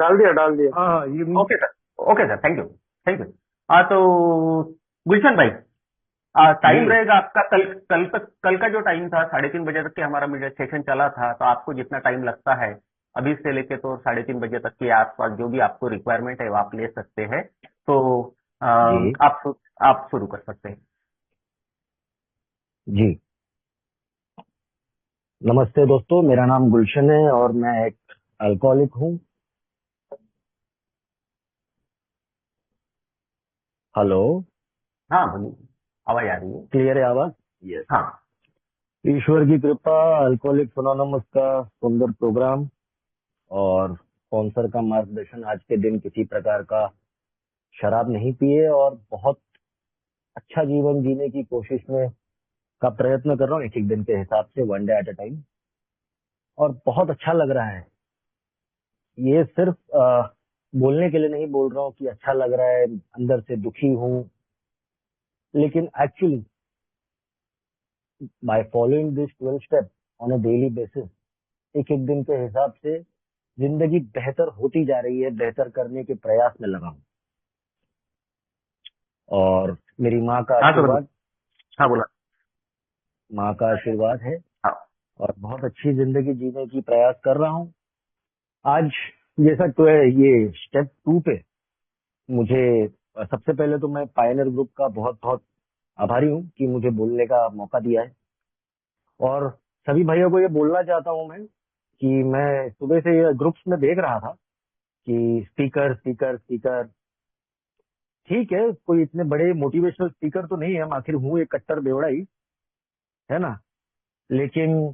डाल दिया डाल दिया। हाँ हाँ, ये okay sir, okay sir, thank you, thank you. तो गुलशन भाई, टाइम जी रहेगा आपका कल का जो टाइम था 3:30 बजे तक के हमारा मीडिया सेशन चला था, तो आपको जितना टाइम लगता है अभी से लेके तो 3:30 बजे तक के आसपास जो भी आपको रिक्वायरमेंट है वो आप ले सकते हैं। तो जी आप शुरू कर सकते हैं। जी। नमस्ते दोस्तों, मेरा नाम गुलशन है और मैं एक अल्कोहलिक हूँ। हेलो, हाँ बोलिए, आवाज आ रही है। क्लियर है आवाज? यस। हाँ। ईश्वर की कृपा, अल्कोहलिक्स अनोनिमस का सुंदर प्रोग्राम और स्पॉन्सर का मार्गदर्शन। आज के दिन किसी प्रकार का शराब नहीं पिए और बहुत अच्छा जीवन जीने की कोशिश में का प्रयत्न कर रहा हूँ, एक एक दिन के हिसाब से, one day at a time. और बहुत अच्छा लग रहा है। ये सिर्फ बोलने के लिए नहीं बोल रहा हूँ कि अच्छा लग रहा है, अंदर से दुखी हूँ, लेकिन actually bye following this 12 step on a daily basis, एक एक दिन के हिसाब से जिंदगी बेहतर होती जा रही है, बेहतर करने के प्रयास में लगा हूँ। और मेरी माँ का हाँ सर, आशीर्वाद, हाँ बोला। माँ का आशीर्वाद है हाँ। और बहुत अच्छी जिंदगी जीने की प्रयास कर रहा हूँ। आज जैसा तो है, ये स्टेप 2 पे मुझे सबसे पहले तो मैं पायनियर ग्रुप का बहुत बहुत आभारी हूँ कि मुझे बोलने का मौका दिया है। और सभी भाइयों को ये बोलना चाहता हूँ मैं कि मैं सुबह से ये ग्रुप्स में देख रहा था कि स्पीकर स्पीकर स्पीकर, ठीक है, कोई इतने बड़े मोटिवेशनल स्पीकर तो नहीं है, मैं आखिर हूँ एक कट्टर बेवड़ा ही, है ना। लेकिन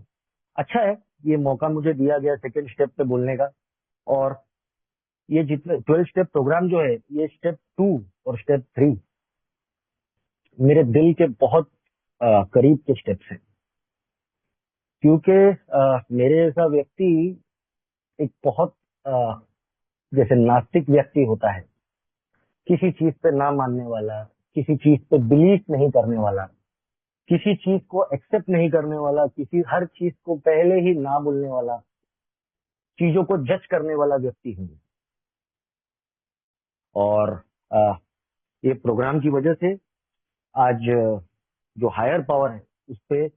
अच्छा है, ये मौका मुझे दिया गया सेकंड स्टेप पे बोलने का। और ये जितने 12 स्टेप प्रोग्राम जो है, ये स्टेप 2 और स्टेप 3 मेरे दिल के बहुत करीब के स्टेप्स हैं। क्योंकि मेरे जैसा व्यक्ति एक बहुत अ, जैसे नास्तिक व्यक्ति होता है, किसी चीज पे ना मानने वाला, किसी चीज पे बिलीव नहीं करने वाला, किसी चीज को एक्सेप्ट नहीं करने वाला, किसी हर चीज को पहले ही ना बोलने वाला, चीजों को जज करने वाला व्यक्ति हूँ। और अ, ये प्रोग्राम की वजह से आज जो हायर पावर है उस पे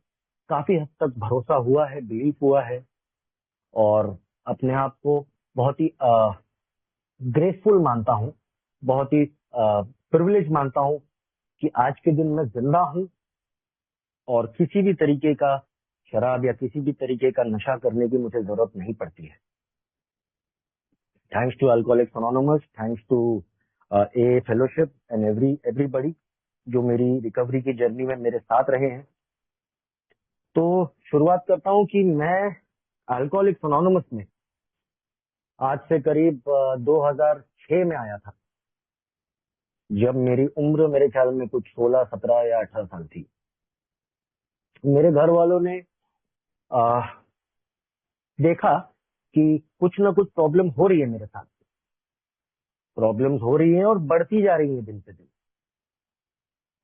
काफी हद तक भरोसा हुआ है, बिलीव हुआ है। और अपने आप को बहुत ही ग्रेसफुल मानता हूँ, बहुत ही प्रिविलेज मानता हूँ कि आज के दिन मैं जिंदा हूँ और किसी भी तरीके का शराब या किसी भी तरीके का नशा करने की मुझे जरूरत नहीं पड़ती है। Thanks to Alcoholics Anonymous, thanks to a fellowship and everybody जो मेरी रिकवरी की जर्नी में मेरे साथ रहे हैं। तो शुरुआत करता हूँ कि मैं अल्कोहलिक्स अनोनिमस में आज से करीब 2006 में आया था, जब मेरी उम्र मेरे ख्याल में कुछ 16, 17 या 18 साल थी। मेरे घर वालों ने आ, देखा कि कुछ ना कुछ प्रॉब्लम हो रही है मेरे साथ, प्रॉब्लम्स हो रही हैं और बढ़ती जा रही हैं दिन पे दिन।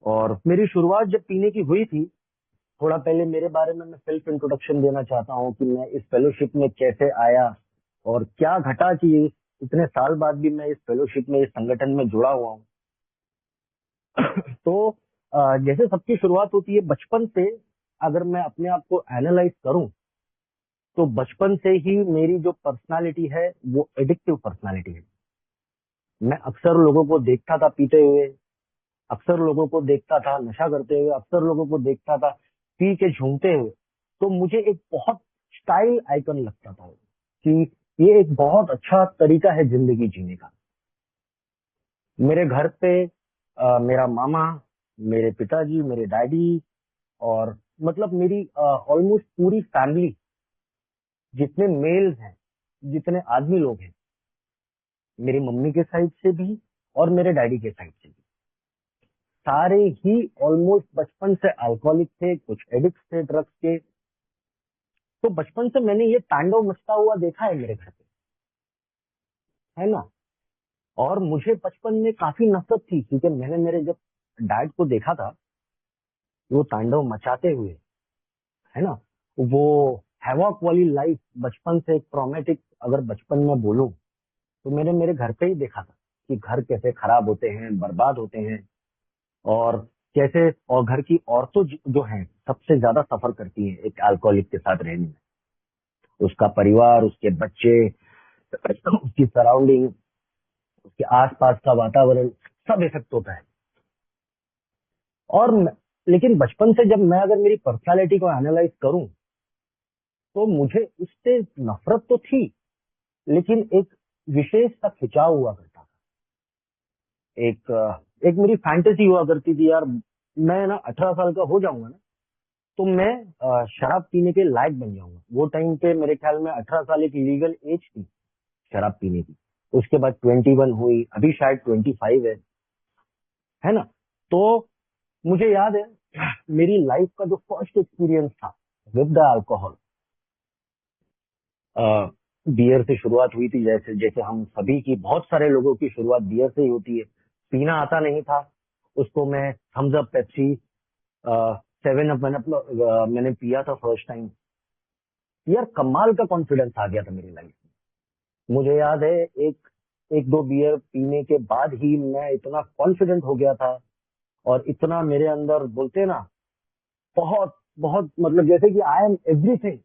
और मेरी शुरुआत जब पीने की हुई थी, थोड़ा पहले मेरे बारे में मैं सेल्फ इंट्रोडक्शन देना चाहता हूँ कि मैं इस फेलोशिप में कैसे आया और क्या घटा कि इतने साल बाद भी मैं इस फेलोशिप में, इस संगठन में जुड़ा हुआ हूँ। तो जैसे सबकी शुरुआत होती है बचपन से, अगर मैं अपने आप को एनालाइज करूं तो बचपन से ही मेरी जो पर्सनालिटी है वो एडिक्टिव पर्सनालिटी है। मैं अक्सर लोगों को देखता था पीते हुए, अक्सर लोगों को देखता था नशा करते हुए, अक्सर लोगों को देखता था पी के झूमते हुए। तो मुझे एक बहुत स्टाइल आइकन लगता था कि ये एक बहुत अच्छा तरीका है जिंदगी जीने का। मेरे घर पे मेरा मामा, मेरे पिताजी, मेरे डैडी और मतलब मेरी ऑलमोस्ट पूरी फैमिली, जितने मेल्स हैं, जितने आदमी लोग हैं, मेरी मम्मी के साइड से भी और मेरे डैडी के साइड से भी, सारे ही ऑलमोस्ट बचपन से अल्कोहलिक थे, कुछ एडिक्ट थे ड्रग्स के। तो बचपन से मैंने ये तांडव मचता हुआ देखा है मेरे घर पे, है ना। और मुझे बचपन में काफी नफरत थी क्योंकि मैंने मेरे जब डैड को देखा था वो तांडव मचाते हुए, है ना, वो हैवॉक वाली लाइफ बचपन से एक ट्रॉमेटिक, अगर बचपन में बोलूं तो मैंने मेरे घर पे ही देखा था कि घर कैसे खराब होते हैं, बर्बाद होते हैं, और कैसे, और घर की औरतें जो हैं सबसे ज्यादा सफर करती हैं एक अल्कोहलिक के साथ रहने में। उसका परिवार, उसके बच्चे, उसकी सराउंडिंग, उसके आसपास का वातावरण, सब इफेक्ट होता है। और लेकिन बचपन से जब मैं अगर मेरी पर्सनालिटी को एनालाइज करूं, तो मुझे उससे नफरत तो थी, लेकिन एक विशेष सा खिंचाव हुआ करता था। एक मेरी फैंटेसी हुआ करती थी यार, मैं ना 18 साल का हो जाऊंगा ना, तो मैं शराब पीने के लायक बन जाऊंगा। वो टाइम पे मेरे ख्याल में 18 साल एक लीगल एज थी शराब पीने की। उसके बाद 21 हुई, अभी शायद 25 है ना। तो मुझे याद है मेरी लाइफ का जो फर्स्ट एक्सपीरियंस था विद द अल्कोहल, बियर से शुरुआत हुई थी। जैसे जैसे हम सभी की, बहुत सारे लोगों की शुरुआत बियर से ही होती है। पीना आता नहीं था उसको, मैं थम्स अप, पेप्सी, 7 अप मैंने पिया था फर्स्ट टाइम। यार कमाल का कॉन्फिडेंस आ गया था मेरी लाइफ में। मुझे याद है एक एक दो बियर पीने के बाद ही मैं इतना कॉन्फिडेंट हो गया था, और इतना मेरे अंदर, बोलते हैं ना, बहुत बहुत मतलब जैसे कि आई एम एवरीथिंग।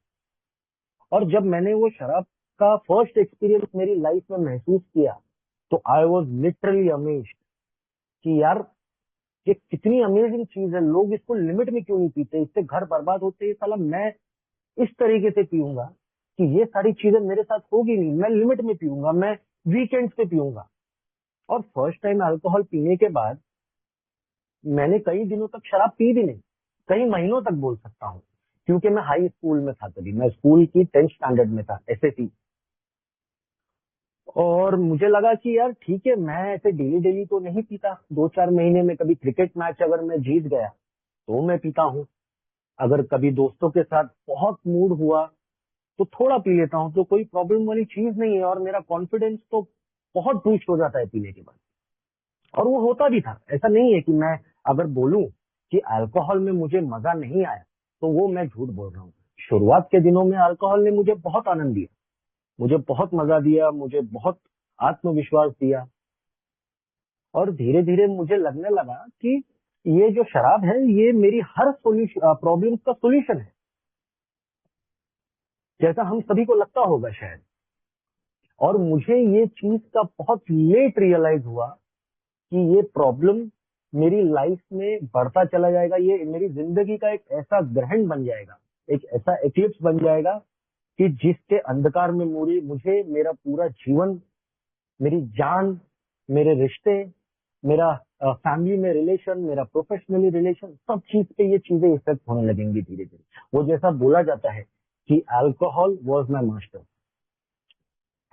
और जब मैंने वो शराब का फर्स्ट एक्सपीरियंस मेरी लाइफ में महसूस किया, तो आई वॉज लिटरली अमेज्ड कि यार ये कितनी अमेजिंग चीज है। लोग इसको लिमिट में क्यों नहीं पीते, इससे घर बर्बाद होते हैं। साला मैं इस तरीके से पीऊंगा कि ये सारी चीजें मेरे साथ होगी नहीं। मैं लिमिट में पीऊंगा, मैं वीकेंड्स पे पीऊंगा। और फर्स्ट टाइम अल्कोहल पीने के बाद मैंने कई दिनों तक शराब पी भी नहीं, कई महीनों तक बोल सकता हूँ, क्योंकि मैं हाई स्कूल में था तभी। मैं स्कूल की 10th स्टैंडर्ड में था, एसएससी। और मुझे लगा कि यार ठीक है, मैं ऐसे डेली डेली तो नहीं पीता। 2-4 महीने में कभी क्रिकेट मैच अगर मैं जीत गया तो मैं पीता हूँ। अगर कभी दोस्तों के साथ बहुत मूड हुआ तो थोड़ा पी लेता हूँ, तो कोई प्रॉब्लम वाली चीज नहीं है। और मेरा कॉन्फिडेंस तो बहुत बूस्ट हो जाता है पीने के बाद। और वो होता भी था। ऐसा नहीं है कि मैं अगर बोलूं कि अल्कोहल में मुझे मजा नहीं आया, तो वो मैं झूठ बोल रहा हूँ। शुरुआत के दिनों में अल्कोहल ने मुझे बहुत आनंद दिया, मुझे बहुत मजा दिया, मुझे बहुत आत्मविश्वास दिया। और धीरे धीरे मुझे लगने लगा कि ये जो शराब है, ये मेरी हर प्रॉब्लम का सोल्यूशन है, जैसा हम सभी को लगता होगा शायद। और मुझे ये चीज का बहुत लेट रियलाइज हुआ कि ये प्रॉब्लम मेरी लाइफ में बढ़ता चला जाएगा। ये मेरी जिंदगी का एक ऐसा ग्रहण बन जाएगा, एक ऐसा एक्लिप्स बन जाएगा कि जिसके अंधकार में मुझे मेरा पूरा जीवन, मेरी जान, मेरे रिश्ते, मेरा फैमिली में रिलेशन, मेरा प्रोफेशनली रिलेशन, सब चीज पे ये चीजें इफेक्ट होने लगेंगी धीरे धीरे। वो जैसा बोला जाता है कि अल्कोहल वॉज माई मास्टर,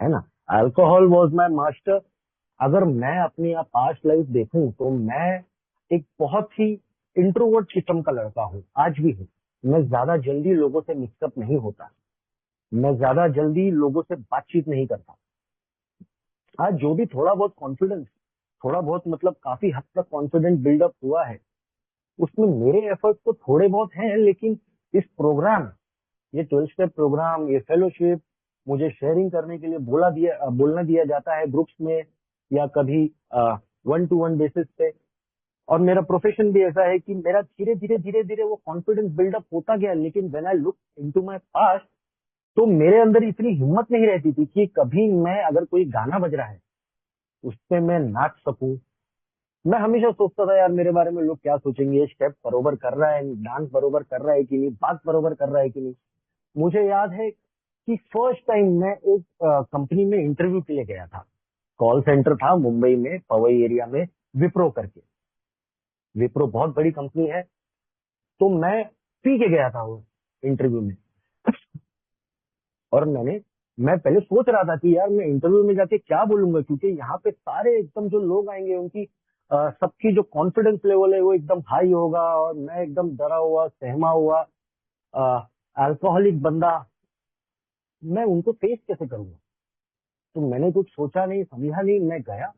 है ना। Alcohol was my master. अगर मैं अपनी पास्ट लाइफ देखूं, तो मैं एक बहुत ही इंट्रोवर्ट किस्म का लड़का हूँ, आज भी हूँ। मैं ज्यादा जल्दी लोगों से मिक्सअप नहीं होता, मैं ज्यादा जल्दी लोगों से बातचीत नहीं करता। आज जो भी थोड़ा बहुत कॉन्फिडेंस, थोड़ा बहुत मतलब काफी हद तक कॉन्फिडेंस बिल्डअप हुआ है, उसमें मेरे एफर्ट्स तो थोड़े बहुत हैं। लेकिन इस प्रोग्राम, ये 12 स्टेप प्रोग्राम, ये फेलोशिप, मुझे शेयरिंग करने के लिए बोलना दिया जाता है ग्रुप्स में, या कभी 1-to-1 बेसिस पे। और मेरा प्रोफेशन भी ऐसा है कि मेरा धीरे धीरे वो कॉन्फिडेंस बिल्डअप होता गया। लेकिन when I look into my past, तो मेरे अंदर इतनी हिम्मत नहीं रहती थी कि कभी मैं, अगर कोई गाना बज रहा है, उस पे मैं नाच सकूं। मैं हमेशा सोचता था यार मेरे बारे में लोग क्या सोचेंगे, ये स्टेप बरोबर कर रहा है, डांस बरोबर कर रहा है कि नहीं, बात बरोबर कर रहा है कि नहीं। मुझे याद है कि फर्स्ट टाइम मैं एक कंपनी में इंटरव्यू के लिए गया था। कॉल सेंटर था मुंबई में, पवई एरिया में, विप्रो करके। विप्रो बहुत बड़ी कंपनी है। तो मैं पी के गया था वो इंटरव्यू में। और मैं पहले सोच रहा था कि यार मैं इंटरव्यू में जाके क्या बोलूंगा, क्योंकि यहाँ पे सारे एकदम जो लोग आएंगे, उनकी सबकी जो कॉन्फिडेंस लेवल है वो एकदम हाई होगा, और मैं एकदम डरा हुआ, सहमा हुआ अल्कोहलिक बंदा, मैं उनको फेस कैसे करूंगा। तो मैंने कुछ सोचा नहीं, समझा नहीं, मैं गया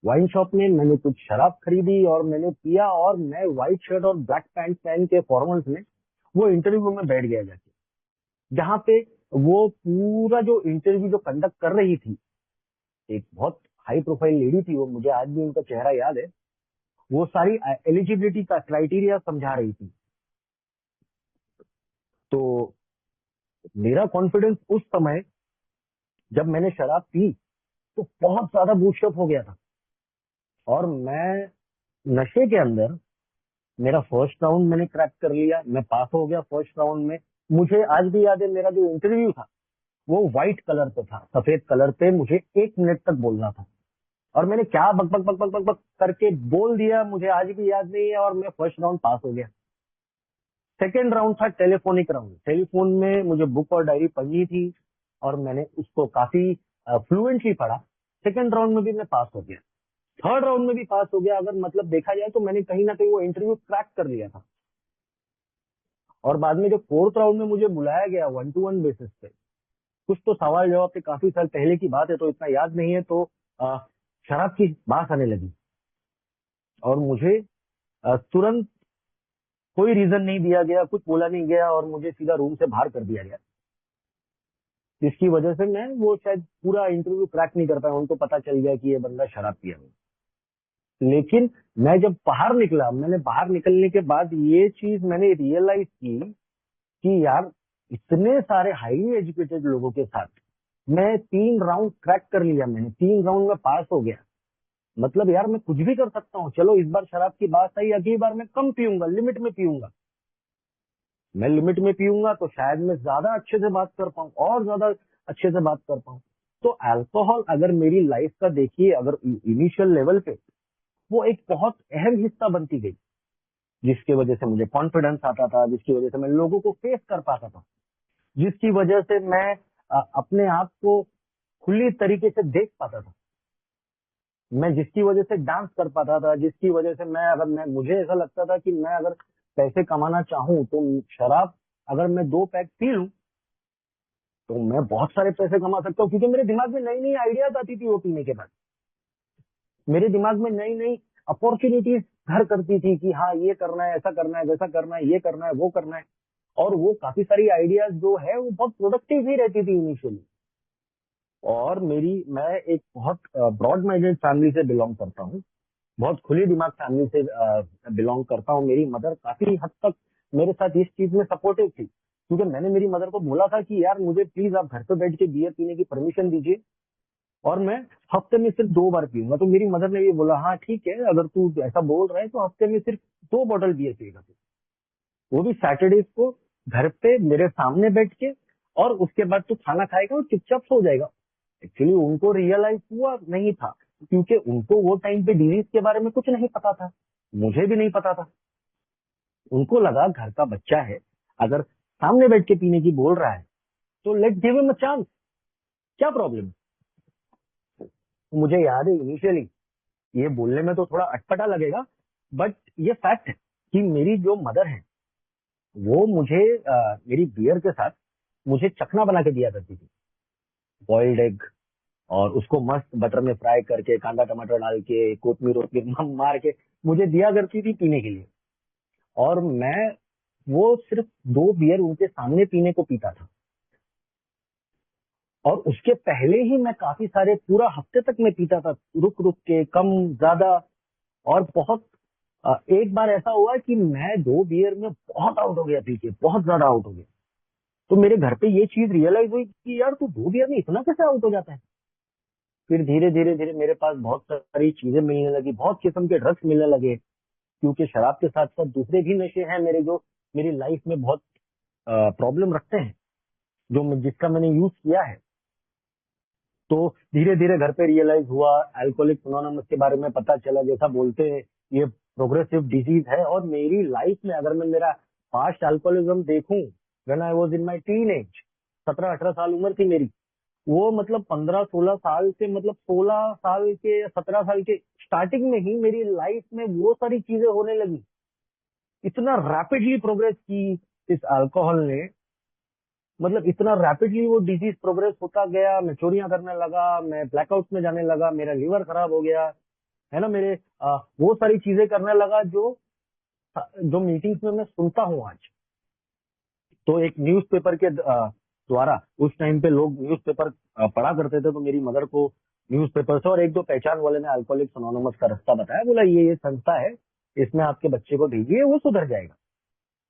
वाइन शॉप में, मैंने कुछ शराब खरीदी और मैंने पिया। और मैं व्हाइट शर्ट और ब्लैक पैंट पहन के फॉर्मल्स में वो इंटरव्यू में बैठ गया जाके, जहाँ पे वो पूरा जो इंटरव्यू जो कंडक्ट कर रही थी, एक बहुत हाई प्रोफाइल लेडी थी वो, मुझे आज भी उनका चेहरा याद है। वो सारी एलिजिबिलिटी का क्राइटेरिया समझा रही थी। तो मेरा कॉन्फिडेंस उस समय जब मैंने शराब पी तो बहुत ज्यादा बूस्टअप हो गया था। और मैं नशे के अंदर, मेरा फर्स्ट राउंड मैंने क्रैक कर लिया, मैं पास हो गया फर्स्ट राउंड में। मुझे आज भी याद है, मेरा जो इंटरव्यू था वो व्हाइट कलर पे था, सफेद कलर पे, मुझे 1 मिनट तक बोलना था। और मैंने क्या बक बक बक बक बक बक करके बोल दिया, मुझे आज भी याद नहीं है, और मैं फर्स्ट राउंड पास हो गया। सेकेंड राउंड था टेलीफोनिक राउंड। टेलीफोन में मुझे बुक और डायरी पढ़नी थी और मैंने उसको काफी फ्लुएंटली पढ़ा। सेकेंड राउंड में भी मैं पास हो गया, थर्ड राउंड में भी पास हो गया। अगर मतलब देखा जाए तो मैंने कहीं ना कहीं वो इंटरव्यू क्रैक कर लिया था। और बाद में जो फोर्थ राउंड में मुझे बुलाया गया 1-to-1 बेसिस पे, कुछ तो सवाल जवाब थे, काफी साल पहले की बात है तो इतना याद नहीं है। तो अ, शराब की बात आने लगी और मुझे तुरंत कोई रीजन नहीं दिया गया, कुछ बोला नहीं गया और मुझे सीधा रूम से बाहर कर दिया गया। जिसकी वजह से मैं वो शायद पूरा इंटरव्यू क्रैक नहीं कर पाया। उनको पता चल गया कि ये बंदा शराब पिया हुआ है। लेकिन मैं जब बाहर निकला, मैंने बाहर निकलने के बाद ये चीज मैंने रियलाइज की कि यार, इतने सारे हाईली एजुकेटेड लोगों के साथ मैं 3 राउंड क्रैक कर लिया, मैंने 3 राउंड में पास हो गया। मतलब यार, मैं कुछ भी कर सकता हूँ। चलो इस बार शराब की बात आई, अगली बार मैं कम पीऊंगा, लिमिट में पीऊंगा। मैं लिमिट में पीऊंगा तो शायद मैं ज्यादा अच्छे से बात कर पाऊं, और ज्यादा अच्छे से बात कर पाऊं। तो अल्कोहल अगर मेरी लाइफ का देखिए, अगर इनिशियल लेवल पे, वो एक बहुत अहम हिस्सा बनती गई, जिसकी वजह से मुझे कॉन्फिडेंस आता था, जिसकी वजह से मैं लोगों को फेस कर पाता था, जिसकी वजह से मैं अपने आप को खुली तरीके से देख पाता था, मैं जिसकी वजह से डांस कर पाता था, जिसकी वजह से मैं मुझे ऐसा लगता था कि मैं अगर पैसे कमाना चाहूं तो शराब अगर मैं 2 पैक पी लूं तो मैं बहुत सारे पैसे कमा सकता हूँ। क्योंकि मेरे दिमाग में नई नई आइडियाज आती थी वो पीने के बाद। मेरे दिमाग में नई नई अपॉर्चुनिटीज घर करती थी कि हाँ, ये करना है, ऐसा करना है, वैसा करना है, ये करना है, वो करना है। और वो काफी सारी आइडियाज जो है वो बहुत प्रोडक्टिव ही रहती थी इनिशियली। और मैं एक बहुत ब्रॉड माइंडेड फैमिली से बिलोंग करता हूँ, बहुत खुली दिमाग फैमिली से बिलोंग करता हूँ। मेरी मदर काफी हद तक मेरे साथ इस चीज में सपोर्टिव थी, क्योंकि मैंने मेरी मदर को बोला था कि यार, मुझे प्लीज आप घर पे बैठ के बियर पीने की परमिशन दीजिए और मैं हफ्ते में सिर्फ 2 बार पीऊंगा। तो मेरी मदर ने ये बोला, हाँ ठीक है, अगर तू ऐसा बोल रहा है तो हफ्ते में सिर्फ 2 बॉटल बियर पिएगा तू, वो भी सैटरडेज को, घर पे मेरे सामने बैठ के। और उसके बाद तू खाना खाएगा और चुपचाप सो जाएगा। एक्चुअली उनको रियलाइज हुआ नहीं था, क्योंकि उनको वो टाइम पे डिजीज के बारे में कुछ नहीं पता था, मुझे भी नहीं पता था। उनको लगा घर का बच्चा है, अगर सामने बैठ के पीने की बोल रहा है तो let give him a chance, क्या प्रॉब्लम। मुझे याद है इनिशियली, ये बोलने में तो थोड़ा अटपटा लगेगा, बट ये फैक्ट है कि मेरी जो मदर है वो मुझे मेरी बियर के साथ मुझे चखना बना के दिया करती थी, बॉइल्ड एग, और उसको मस्त बटर में फ्राई करके, कांदा टमाटर डाल के, कोतमीर वोतमीर मार के मुझे दिया करती थी पीने के लिए। और मैं वो सिर्फ 2 बियर उनके सामने पीने को पीता था। और उसके पहले ही मैं काफी सारे, पूरा हफ्ते तक मैं पीता था, रुक रुक के, कम ज्यादा। और बहुत एक बार ऐसा हुआ कि मैं 2 बियर में बहुत आउट हो गया, पी के बहुत ज्यादा आउट हो गया। तो मेरे घर पे ये चीज रियलाइज हुई कि यार, तू 2 बियर में इतना कैसे आउट हो जाता है। फिर धीरे धीरे धीरे मेरे पास बहुत सारी चीजें मिलने लगी, बहुत किस्म के ड्रग्स मिलने लगे, क्योंकि शराब के साथ साथ दूसरे भी नशे हैं मेरे, जो मेरी लाइफ में बहुत प्रॉब्लम रखते हैं, जिसका मैंने यूज किया है। तो धीरे धीरे घर पे रियलाइज हुआ, अल्कोहलिक एनोनिमस के बारे में पता चला। जैसा बोलते हैं, ये प्रोग्रेसिव डिजीज है। और मेरी लाइफ में अगर मैं मेरा पास्ट अल्कोहलिज्म देखूं, when I was in my teen age, 17-18 साल उम्र थी मेरी, वो मतलब 15-16 साल से, मतलब 16 साल के या 17 साल के स्टार्टिंग में ही मेरी लाइफ में वो सारी चीजें होने लगी। इतना रैपिडली प्रोग्रेस की इस अल्कोहल ने, मतलब इतना रैपिडली वो डिजीज प्रोग्रेस होता गया। मैं चोरियां करने लगा, मैं ब्लैकआउट में जाने लगा, मेरा लिवर खराब हो गया, है ना, मेरे वो सारी चीजें करने लगा जो जो मीटिंग्स में मैं सुनता हूँ आज। तो एक न्यूज़पेपर के द्वारा, उस टाइम पे लोग न्यूज़पेपर पढ़ा करते थे, तो मेरी मदर को न्यूज़पेपर से, और एक दो पहचान वाले ने अल्कोहलिक्स अनोनिमस का रास्ता बताया, बोला ये संस्था है, इसमें आपके बच्चे को भेजिए, वो सुधर जाएगा,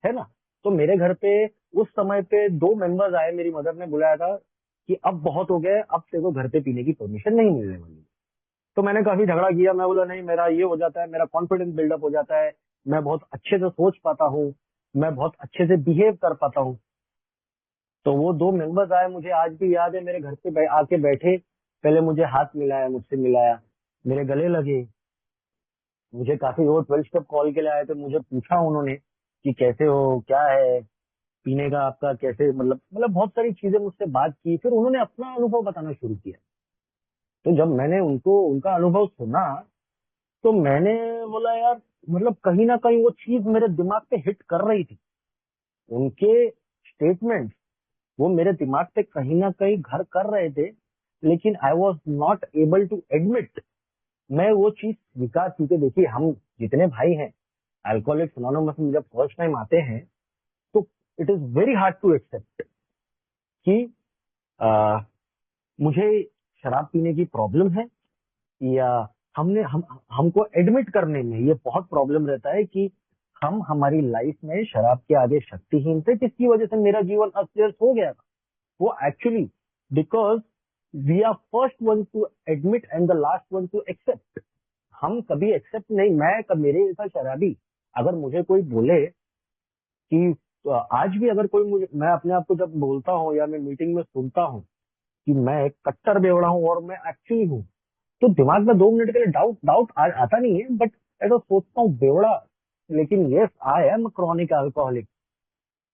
है ना। तो मेरे घर पे उस समय पे दो मेंबर्स आए, मेरी मदर ने बुलाया था कि अब बहुत हो गया, अब तेरे को घर पे पीने की परमिशन नहीं मिलने वाली। तो मैंने काफी झगड़ा किया, मैं बोला नहीं, मेरा ये हो जाता है, मेरा कॉन्फिडेंस बिल्डअप हो जाता है, मैं बहुत अच्छे से सोच पाता हूँ, मैं बहुत अच्छे से बिहेव कर पाता हूँ। तो वो दो मेंबर्स आए, मुझे आज भी याद है, मेरे घर पे आके बैठे, पहले मुझे हाथ मिलाया, मुझसे मिलाया, मेरे गले लगे, मुझे काफी, वो 12 स्टेप कॉल के लिए आए थे, मुझे पूछा उन्होंने कि कैसे हो, क्या है पीने का आपका, कैसे, मतलब बहुत सारी चीजें मुझसे बात की, फिर उन्होंने अपना अनुभव बताना शुरू किया। तो जब मैंने उनको उनका अनुभव सुना, तो मैंने बोला यार, मतलब कहीं ना कहीं वो चीज मेरे दिमाग पे हिट कर रही थी, उनके स्टेटमेंट वो मेरे दिमाग पे कहीं ना कहीं घर कर रहे थे, लेकिन I was not able to admit, मैं वो चीज स्वीकार, क्योंकि देखिए हम जितने भाई हैं अल्कोहलिक्स अनोनिमस में जब फर्स्ट टाइम आते हैं, तो it is very hard to accept कि आ, मुझे शराब पीने की प्रॉब्लम है, या हमको एडमिट करने में ये बहुत प्रॉब्लम रहता है कि हम हमारी लाइफ में शराब के आगे शक्तिहीन थे, जिसकी वजह से मेरा जीवन अस्त व्यस्त हो गया था। वो actually because we are first one to admit and the last one to accept. हम कभी एक्सेप्ट नहीं, मैं कब मेरे जैसा शराबी अगर मुझे कोई बोले कि, तो आज भी अगर कोई मुझे, मैं अपने आप को जब बोलता हूँ या मैं मीटिंग में सुनता हूँ कि मैं एक कट्टर बेवड़ा हूँ और मैं एक्चुअली हूँ, तो दिमाग में 2 मिनट के लिए डाउट डाउट आता नहीं है, बट ऐसा सोचता हूँ बेवड़ा, लेकिन yes I M chronic alcoholic.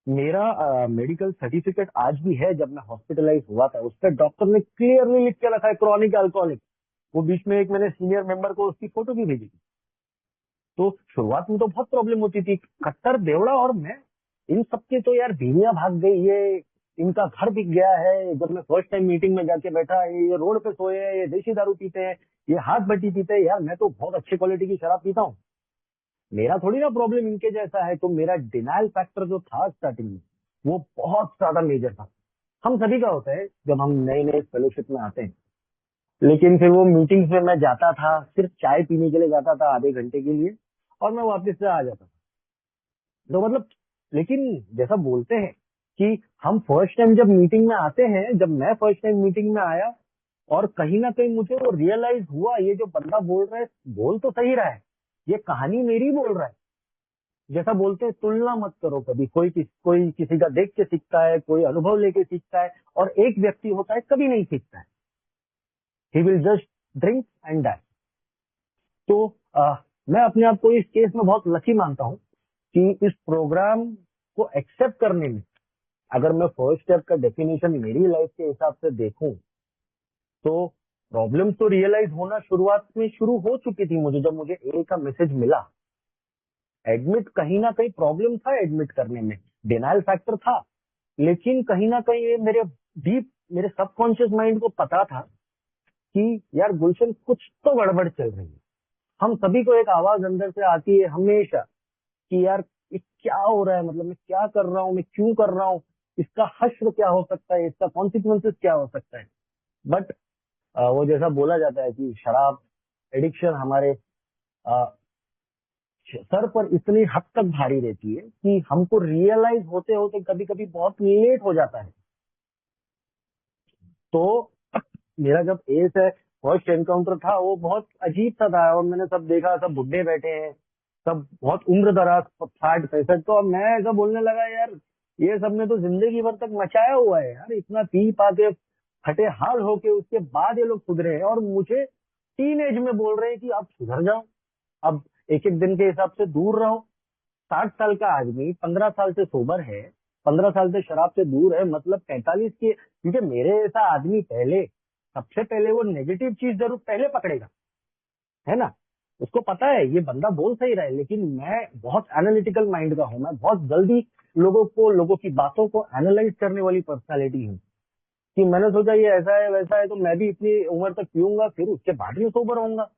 मेरा मेडिकल सर्टिफिकेट आज भी है, जब मैं हॉस्पिटलाइज हुआ था उस पर डॉक्टर ने क्लियरली लिख के रखा है क्रॉनिक अल्कोहलिक। वो बीच में एक मैंने सीनियर मेंबर को उसकी फोटो भी भेजी थी। तो शुरुआत में तो बहुत प्रॉब्लम होती थी, कट्टर बेवड़ा, और मैं इन सबके तो यार बीवियां भाग गई, ये इनका घर बिक गया है, जब मैं फर्स्ट टाइम मीटिंग में जाके बैठा, ये रोड पे सोए हैं, ये देसी दारू पीते हैं, ये हाथ भट्टी पीते हैं, यार मैं तो बहुत अच्छी क्वालिटी की शराब पीता हूँ, मेरा थोड़ी ना प्रॉब्लम इनके जैसा है। तो मेरा डिनाइल फैक्टर जो था स्टार्टिंग में, वो बहुत ज्यादा मेजर था। हम सभी का होता है जब हम नए नए फेलोशिप में आते हैं, लेकिन फिर वो मीटिंग्स में मैं जाता था, सिर्फ चाय पीने के लिए जाता था आधे घंटे के लिए, और मैं वापस से आ जाता था। तो मतलब, लेकिन जैसा बोलते हैं कि हम फर्स्ट टाइम जब मीटिंग में आते हैं, जब मैं फर्स्ट टाइम मीटिंग में आया, और कहीं ना कहीं मुझे वो रियलाइज हुआ, ये जो बंदा बोल रहा है, बोल तो सही रहा है, ये कहानी मेरी बोल रहा है। जैसा बोलते हैं तुलना मत करो कभी, कोई किसी का देख के सीखता है, कोई अनुभव लेके सीखता है, और एक व्यक्ति होता है कभी नहीं सीखता है, he will just drink and die. तो मैं अपने आप को इस केस में बहुत लकी मानता हूँ कि इस प्रोग्राम को एक्सेप्ट करने में, अगर मैं फर्स्ट स्टेप का डेफिनेशन मेरी लाइफ के हिसाब से देखूं, तो प्रॉब्लम तो रियलाइज होना शुरुआत में शुरू हो चुकी थी मुझे, जब मुझे ए का मैसेज मिला। एडमिट कहीं ना कहीं प्रॉब्लम था एडमिट करने में, डिनाइल फैक्टर था, लेकिन कहीं ना कहीं ये मेरे डीप, मेरे सबकॉन्शियस माइंड को पता था कि यार गुलशन कुछ तो गड़बड़ चल रही है। हम सभी को एक आवाज अंदर से आती है हमेशा कि यार ये क्या हो रहा है, मतलब मैं क्या कर रहा हूँ, मैं क्यों कर रहा हूँ, इसका हश्र क्या हो सकता है, इसका कॉन्सिक्वेंसेस क्या हो सकता है। बट वो जैसा बोला जाता है कि शराब एडिक्शन हमारे अ, सर पर इतनी हद तक भारी रहती है कि हमको रियलाइज होते होते कभी कभी बहुत लेट हो जाता है। तो मेरा जब ए से फर्स्ट एनकाउंटर था, वो बहुत अजीब सा था, और मैंने सब देखा, सब बुढ़े बैठे हैं, सब बहुत उम्र दराज, 60 65, तो अब मैं ऐसा बोलने लगा यार, ये सब ने तो जिंदगी भर तक मचाया हुआ है यार, इतना पी पा के फटे हाल होके उसके बाद ये लोग सुधरे हैं, और मुझे टीन एज में बोल रहे हैं कि आप सुधर जाओ, अब एक एक दिन के हिसाब से दूर रहो। 60 साल का आदमी 15 साल से सोबर है, 15 साल से शराब से दूर है, मतलब 45 के, क्योंकि मेरे जैसा आदमी पहले, सबसे पहले वो नेगेटिव चीज जरूर पहले पकड़ेगा, है ना। उसको पता है ये बंदा बोल सही रहा है, लेकिन मैं बहुत एनालिटिकल माइंड का हूँ, मैं बहुत जल्दी लोगों की बातों को एनालाइज करने वाली पर्सनालिटी हूँ, कि मैंने सोचा ये ऐसा है वैसा है, तो मैं भी इतनी उम्र तक पीऊंगा, फिर उसके बाद में सोबर होऊंगा,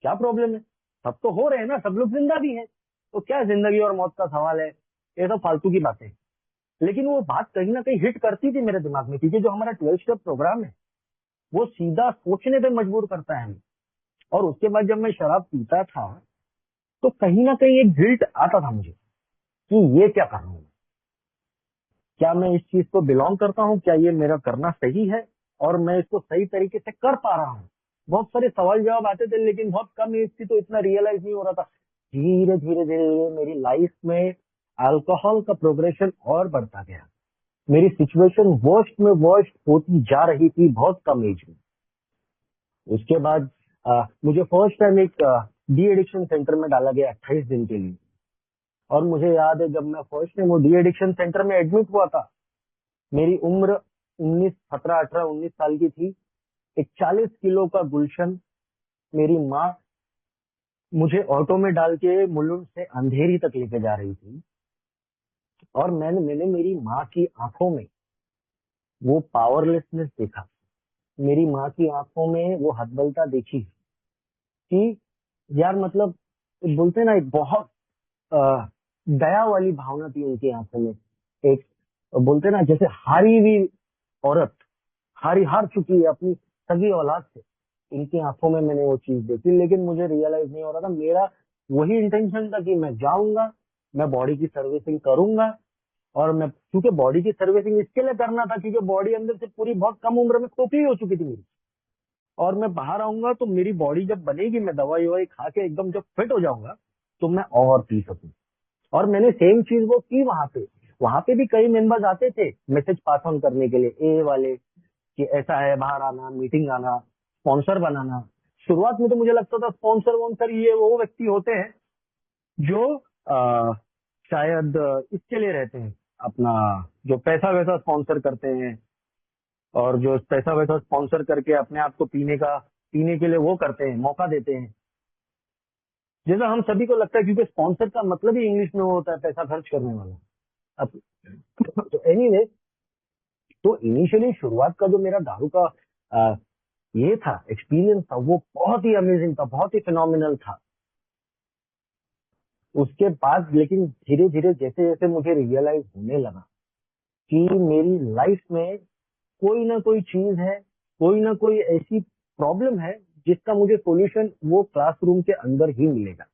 क्या प्रॉब्लम है, सब तो हो रहे हैं ना, सब लोग जिंदा भी हैं, तो क्या जिंदगी और मौत का सवाल है, ये सब फालतू की बातें। लेकिन वो बात कहीं ना कहीं हिट करती थी मेरे दिमाग में, क्योंकि जो हमारा 12 स्टेप प्रोग्राम है, वो सीधा सोचने पे मजबूर करता है हमें। और उसके बाद जब मैं शराब पीता था तो कहीं ना कहीं एक गिल्ट आता था मुझे कि ये क्या कर रहा हूँ, क्या मैं इस चीज को बिलोंग करता हूँ, क्या ये मेरा करना सही है और मैं इसको सही तरीके से कर पा रहा हूँ। बहुत सारे सवाल जवाब आते थे, लेकिन बहुत कम एज थी तो इतना रियलाइज नहीं हो रहा था। धीरे धीरे धीरे धीरे मेरी लाइफ में अल्कोहल का प्रोग्रेशन और बढ़ता गया। मेरी सिचुएशन वर्स्ट में वर्स्ट होती जा रही थी बहुत कम एज में। उसके बाद मुझे फर्स्ट टाइम एक डी एडिक्शन सेंटर में डाला गया 28 दिन के लिए। और मुझे याद है जब मैं फर्स्ट टाइम वो डी एडिक्शन सेंटर में एडमिट हुआ था, मेरी उम्र 19 17 18 19 साल की थी। एक 40 किलो का गुलशन मेरी माँ मुझे ऑटो में डाल के मुलुंड से अंधेरी तक लेके जा रही थी। और मैंने मेरी माँ की आंखों में वो पावरलेसनेस देखा, मेरी माँ की आंखों में वो हतबलता देखी कि यार मतलब बोलते ना, एक बहुत अ, दया वाली भावना थी उनकी आंखों में। एक बोलते ना जैसे हारी हुई औरत, हार चुकी है अपनी सगी औलाद से, इनकी आंखों में मैंने वो चीज देखी। लेकिन मुझे रियलाइज नहीं हो रहा था, मेरा वही इंटेंशन था कि मैं जाऊंगा, मैं बॉडी की सर्विसिंग करूंगा। और मैं क्योंकि बॉडी की सर्विसिंग इसके लिए करना था क्योंकि बॉडी अंदर से पूरी बहुत कम उम्र में खोखली हो चुकी थी मेरी। और मैं बाहर आऊंगा तो मेरी बॉडी जब बनेगी, मैं दवाई ववाई खा के एकदम जब फिट हो जाऊंगा तो मैं और पी सकूं। और मैंने सेम चीज वो की वहां पे। वहां पे भी कई मेंबर्स आते थे मैसेज पास ऑन करने के लिए, ए वाले, कि ऐसा है, बाहर आना, मीटिंग आना, स्पॉन्सर बनाना। शुरुआत में तो मुझे लगता था स्पॉन्सर वॉन्सर ये वो व्यक्ति होते हैं जो शायद इसके लिए रहते हैं, अपना जो पैसा वैसा स्पॉन्सर करते हैं, और जो पैसा वैसा स्पॉन्सर करके अपने आप को पीने के लिए वो करते हैं, मौका देते हैं। जैसा हम सभी को लगता है, क्योंकि स्पॉन्सर का मतलब ही इंग्लिश में वो होता है पैसा खर्च करने वाला। अब तो एनीवे, तो इनिशियली शुरुआत का जो मेरा दारू का अ, ये था एक्सपीरियंस था, वो बहुत ही अमेजिंग था, बहुत ही फिनोमिनल था। उसके बाद लेकिन धीरे धीरे जैसे जैसे मुझे रियलाइज होने लगा कि मेरी लाइफ में कोई ना कोई चीज है, कोई ना कोई ऐसी प्रॉब्लम है जिसका मुझे सॉल्यूशन वो क्लासरूम के अंदर ही मिलेगा।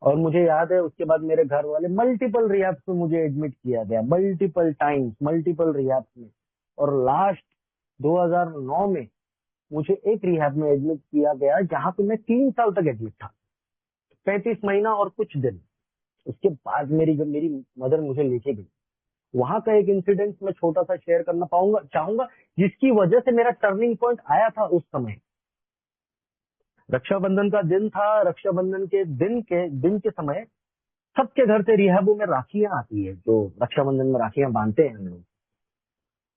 और मुझे याद है उसके बाद मेरे घर वाले मल्टीपल रिहैब्स में मुझे एडमिट किया गया, मल्टीपल टाइम्स, मल्टीपल रिहैब्स में। और लास्ट 2009 में मुझे एक रिहैब में एडमिट किया गया जहां पे मैं 3 साल तक एडमिट था, 35 महीना और कुछ दिन। उसके बाद जब मेरी मदर मुझे लेके गई, वहां का एक इंसिडेंट मैं छोटा सा शेयर करना चाहूंगा, जिसकी वजह से मेरा टर्निंग पॉइंट आया था उस समय। रक्षाबंधन का दिन था। रक्षाबंधन के दिन के समय सबके घर से रिहैबों में राखियां आती है, जो रक्षाबंधन में राखियां बांधते हैं हम लोग।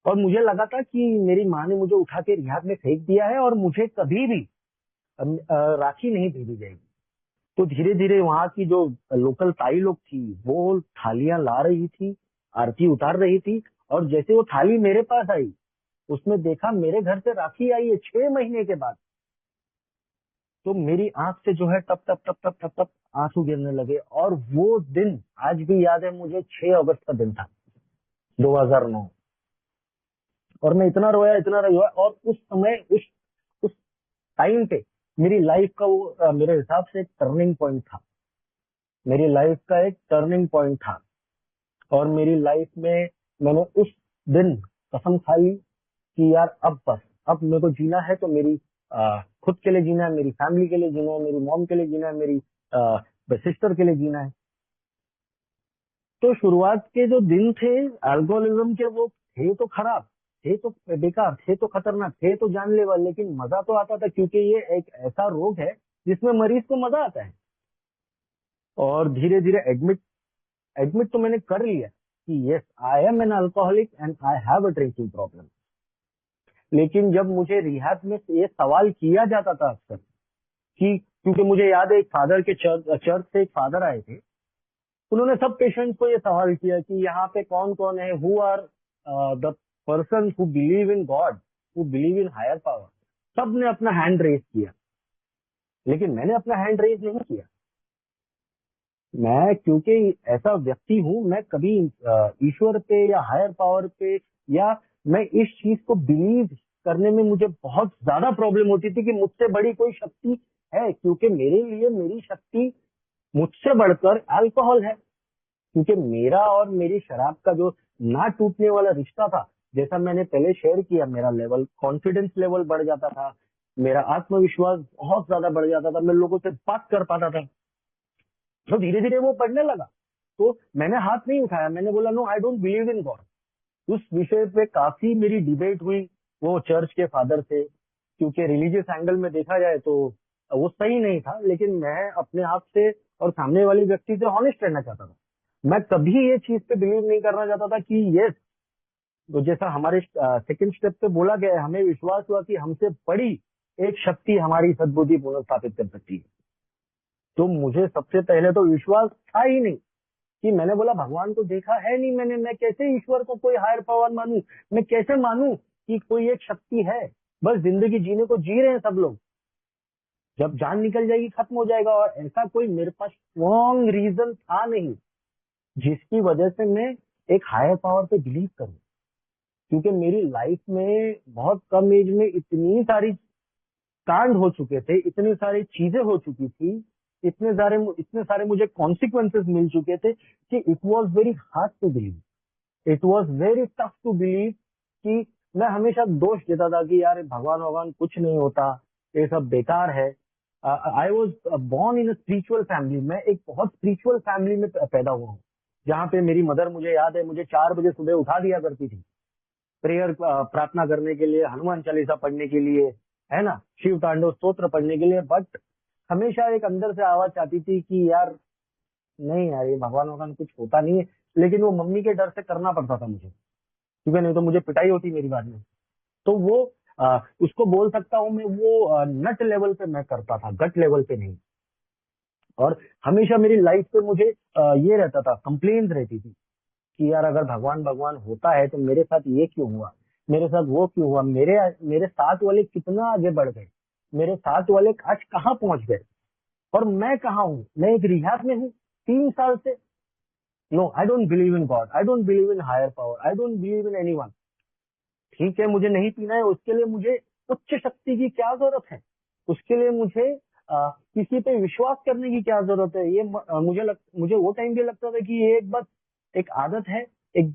और मुझे लगा था कि मेरी माँ ने मुझे उठा के रिहैब में फेंक दिया है और मुझे कभी भी राखी नहीं भेजी जाएगी। तो धीरे धीरे वहां की जो लोकल ताई लोग थी वो थालियां ला रही थी, आरती उतार रही थी। और जैसे वो थाली मेरे पास आई, उसमें देखा मेरे घर से राखी आई है 6 महीने के बाद। तो मेरी आंख से जो है टप टप टप टप टप टप आंसू गिरने लगे। और वो दिन आज भी याद है मुझे, 6 अगस्त का दिन था 2009। और मैं इतना रोया। और उस समय उस टाइम पे मेरी लाइफ का वो मेरे हिसाब से एक टर्निंग पॉइंट था। मेरी लाइफ का एक टर्निंग पॉइंट था। और मेरी लाइफ में मैंने उस दिन कसम खाई कि यार अब बस, अब मेरे को जीना है तो मेरी खुद के लिए जीना है, मेरी फैमिली के लिए जीना है, मेरी मॉम के लिए जीना है, मेरी सिस्टर के लिए जीना है। तो शुरुआत के जो दिन थे अल्कोहलिज्म के, वो थे तो खराब, थे तो बेकार, थे तो खतरनाक, थे तो जानलेवा, लेकिन मजा तो आता था क्योंकि ये एक ऐसा रोग है जिसमें मरीज को मजा आता है। और धीरे धीरे एडमिट एडमिट तो मैंने कर लिया कि yes, I am an alcoholic and I have a drinking problem. लेकिन जब मुझे रिहैब में ये सवाल किया जाता था अक्सर कि, क्योंकि मुझे याद है एक फादर के चर्च से एक फादर आए थे, उन्होंने सब पेशेंट्स को ये सवाल किया कि यहाँ पे कौन कौन है, who are the person who believe in God, who believe in higher power. सब ने अपना हैंड रेज किया, लेकिन मैंने अपना हैंड रेज नहीं किया। मैं क्योंकि ऐसा व्यक्ति हूं, मैं कभी ईश्वर पे या हायर पावर पे, या मैं इस चीज को बिलीव करने में मुझे बहुत ज्यादा प्रॉब्लम होती थी कि मुझसे बड़ी कोई शक्ति है, क्योंकि मेरे लिए मेरी शक्ति मुझसे बढ़कर अल्कोहल है। क्योंकि मेरा और मेरी शराब का जो ना टूटने वाला रिश्ता था, जैसा मैंने पहले शेयर किया, मेरा लेवल कॉन्फिडेंस लेवल बढ़ जाता था, मेरा आत्मविश्वास बहुत ज्यादा बढ़ जाता था, मैं लोगों से बात कर पाता था। तो धीरे धीरे वो बढ़ने लगा। तो मैंने हाथ नहीं उठाया, मैंने बोला no, I don't believe in God. उस विषय पे काफी मेरी डिबेट हुई वो चर्च के फादर से, क्योंकि रिलीजियस एंगल में देखा जाए तो वो सही नहीं था, लेकिन मैं अपने आप से और सामने वाली व्यक्ति से हॉनेस्ट रहना चाहता था। मैं कभी ये चीज पे बिलीव नहीं करना चाहता था कि यस, तो जैसा हमारे सेकंड स्टेप पे बोला गया है, हमें विश्वास हुआ कि हमसे बड़ी एक शक्ति हमारी सद्बुद्धि पुनर्स्थापित कर सकती है। तो मुझे सबसे पहले तो विश्वास था ही नहीं, कि मैंने बोला भगवान को देखा है नहीं मैंने, मैं कैसे ईश्वर को कोई हायर पावर मानूं, मैं कैसे मानूं कि कोई एक शक्ति है। बस जिंदगी जीने को जी रहे हैं सब लोग, जब जान निकल जाएगी खत्म हो जाएगा। और ऐसा कोई मेरे पास स्ट्रॉन्ग रीजन था नहीं जिसकी वजह से मैं एक हायर पावर पे बिलीव करूं, क्योंकि मेरी लाइफ में बहुत कम एज में इतनी सारी कांड हो चुके थे, इतनी सारी चीजें हो चुकी थी, इतने सारे मुझे कॉन्सिक्वेंसेस मिल चुके थे कि it was very hard to believe, it was very tough to believe कि मैं हमेशा दोष देता था कि यार भगवान भगवान कुछ नहीं होता, ये सब बेकार है। I was born in spiritual family, मैं एक बहुत स्पिरिचुअल फैमिली में पैदा हुआ हूँ, जहाँ पे मेरी मदर, मुझे याद है, मुझे 4 बजे सुबह उठा दिया करती थी प्रेयर प्रार्थना करने के लिए, हनुमान चालीसा पढ़ने के लिए, है ना, शिव तांडव स्तोत्र पढ़ने के लिए। बट हमेशा एक अंदर से आवाज आती थी कि यार नहीं यार, ये भगवान भगवान कुछ होता नहीं है, लेकिन वो मम्मी के डर से करना पड़ता था मुझे, क्योंकि नहीं तो मुझे पिटाई होती मेरी बाद में। तो वो उसको बोल सकता हूँ मैं, वो नट लेवल पे मैं करता था, गट लेवल पे नहीं। और हमेशा मेरी लाइफ पे मुझे ये रहता था, कंप्लेन रहती थी कि यार अगर भगवान भगवान होता है तो मेरे साथ ये क्यों हुआ, मेरे साथ वो क्यों हुआ, मेरे मेरे साथ वाले कितना आगे बढ़ गए, मेरे साथ वाले आज कहाँ पहुंच गए, और मैं कहाँ हूँ, मैं एक रिहाब में हूँ 3 साल से। No, I don't believe in God, I don't believe in higher power, I don't believe in anyone. ठीक है, मुझे नहीं पीना है, उसके लिए मुझे उच्च शक्ति की क्या जरूरत है, उसके लिए मुझे किसी पे विश्वास करने की क्या जरूरत है। ये मुझे वो टाइम भी लगता था कि ये एक बस एक आदत है। एक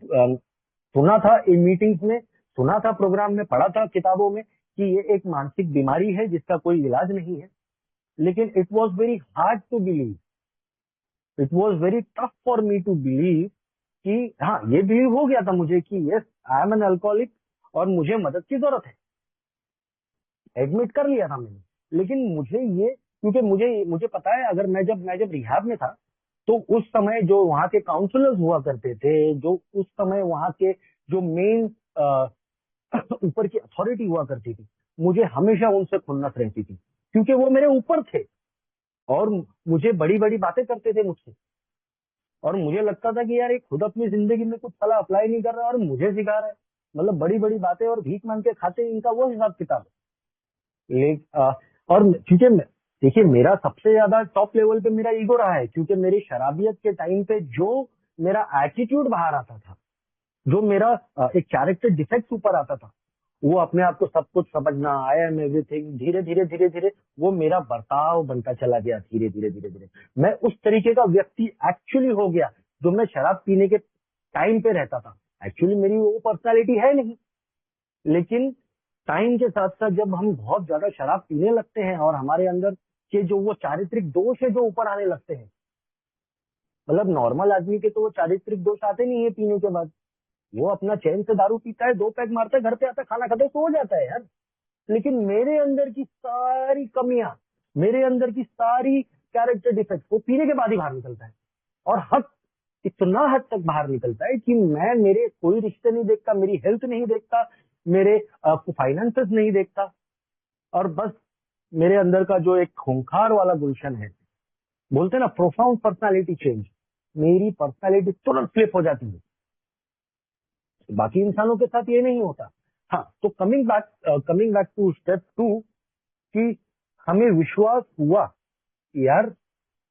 सुना था इन मीटिंग्स में, सुना था प्रोग्राम में, पढ़ा था किताबों में कि ये एक मानसिक बीमारी है जिसका कोई इलाज नहीं है। लेकिन it was very hard to believe, it was very tough for me to believe कि हाँ, ये बिलीव हो गया था मुझे कि yes, I am an alcoholic और मुझे मदद की जरूरत है, एडमिट कर लिया था मैंने। लेकिन मुझे ये, क्योंकि मुझे पता है, अगर मैं जब रिहाब में था, तो उस समय जो वहाँ के काउंसलर्स हुआ करते थे, जो उस समय वहाँ के जो मेन ऊपर की अथॉरिटी हुआ करती थी, मुझे हमेशा उनसे खुन्नस रहती थी, क्योंकि वो मेरे ऊपर थे और मुझे बड़ी बड़ी बातें करते थे मुझसे। और मुझे लगता था कि यार ये खुद अपनी जिंदगी में कुछ साला अप्लाई नहीं कर रहा और मुझे सिखा रहा है, मतलब बड़ी बड़ी बातें, और भीख मांग के खाते, इनका वो हिसाब किताब है। और क्योंकि देखिए, मेरा सबसे ज्यादा टॉप लेवल पे मेरा ईगो रहा है, क्योंकि मेरी शराबियत के टाइम पे जो मेरा एटीट्यूड बाहर आता था, जो मेरा एक कैरेक्टर डिफेक्ट ऊपर आता था, वो अपने आप को सब कुछ समझना, आई एम एवरीथिंग, धीरे धीरे धीरे धीरे वो मेरा बर्ताव बनता चला गया। धीरे धीरे धीरे धीरे मैं उस तरीके का व्यक्ति एक्चुअली हो गया जो मैं शराब पीने के टाइम पे रहता था। एक्चुअली मेरी वो पर्सनालिटी है नहीं, लेकिन टाइम के साथ साथ जब हम बहुत ज्यादा शराब पीने लगते हैं और हमारे अंदर के जो वो चारित्रिक दोष है जो ऊपर आने लगते हैं, मतलब नॉर्मल आदमी के तो वो चारित्रिक दोष आते नहीं है पीने के बाद, वो अपना चैन से दारू पीता है, 2 पैग मारता है, घर पे आता है, खाना खाता है, सो जाता है यार। लेकिन मेरे अंदर की सारी कमियां, मेरे अंदर की सारी कैरेक्टर डिफेक्ट वो पीने के बाद ही बाहर निकलता है। और इतना हद तक बाहर निकलता है कि मैं मेरे कोई रिश्ते नहीं देखता, मेरी हेल्थ नहीं देखता, मेरे फाइनेंसेस नहीं देखता, और बस मेरे अंदर का जो एक खूंखार वाला गुलशन है, बोलते हैं ना प्रोफाउंड पर्सनालिटी चेंज, मेरी पर्सनालिटी तुरंत फ्लिप हो जाती है। बाकी इंसानों के साथ ये नहीं होता। हाँ, तो कमिंग बैक टू स्टेप 2, कि हमें विश्वास हुआ कि यार,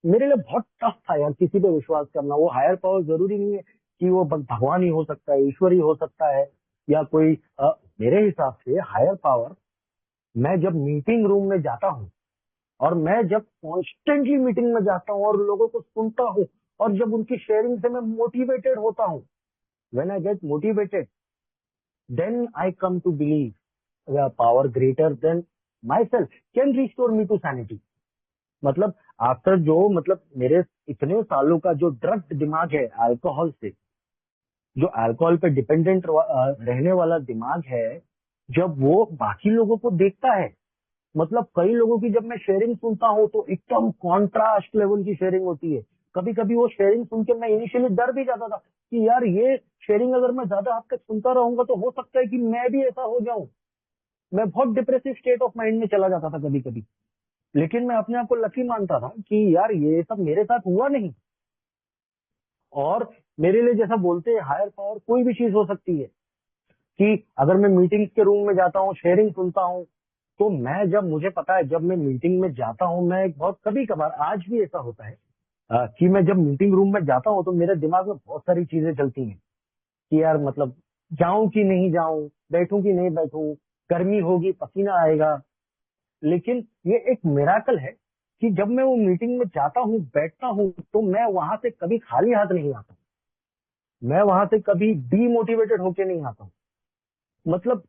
मेरे लिए बहुत टफ था यार किसी पे विश्वास करना। वो हायर पावर जरूरी नहीं है कि वो भगवान ही हो सकता है, ईश्वर ही हो सकता है, या कोई मेरे हिसाब से हायर पावर, मैं जब मीटिंग रूम में जाता हूँ और मैं जब कॉन्स्टेंटली मीटिंग में जाता हूँ और लोगों को सुनता हूँ और जब उनकी शेयरिंग से मैं मोटिवेटेड होता हूँ, when I get motivated, then I come to believe power greater than my self can restore me to sanity. मतलब आफ्टर जो मतलब मेरे इतने सालों का जो ड्रग दिमाग है अल्कोहल से, जो अल्कोहल पे डिपेंडेंट रहने वाला दिमाग है, जब वो बाकी लोगों को देखता है, मतलब कई लोगों की जब मैं शेयरिंग सुनता हूँ तो एकदम कॉन्ट्रास्ट लेवल की शेयरिंग होती है। कभी कभी वो शेयरिंग सुन के मैं इनिशियली डर भी जाता था कि यार ये शेयरिंग अगर मैं ज्यादा हद तक सुनता रहूंगा तो हो सकता है कि मैं भी ऐसा हो जाऊं। मैं बहुत डिप्रेसिव स्टेट ऑफ माइंड में चला जाता था कभी कभी। लेकिन मैं अपने आप को लकी मानता था कि यार ये सब मेरे साथ हुआ नहीं। और मेरे लिए जैसा बोलते हैं हायर पावर कोई भी चीज हो सकती है, कि अगर मैं मीटिंग्स के रूम में जाता हूँ, शेयरिंग सुनता हूँ, तो मैं जब मुझे पता है जब मैं मीटिंग में जाता हूँ, मैं बहुत कभी कभार आज भी ऐसा होता है कि मैं जब मीटिंग रूम में जाता हूँ तो मेरे दिमाग में बहुत सारी चीजें चलती हैं कि यार मतलब जाऊं कि नहीं जाऊं, बैठूं कि नहीं बैठूं, गर्मी होगी, पसीना आएगा। लेकिन ये एक मिराकल है कि जब मैं वो मीटिंग में जाता हूँ, बैठता हूँ, तो मैं वहां से कभी खाली हाथ नहीं आता। मैं वहां से कभी डीमोटिवेटेड होके नहीं आता हूँ। मतलब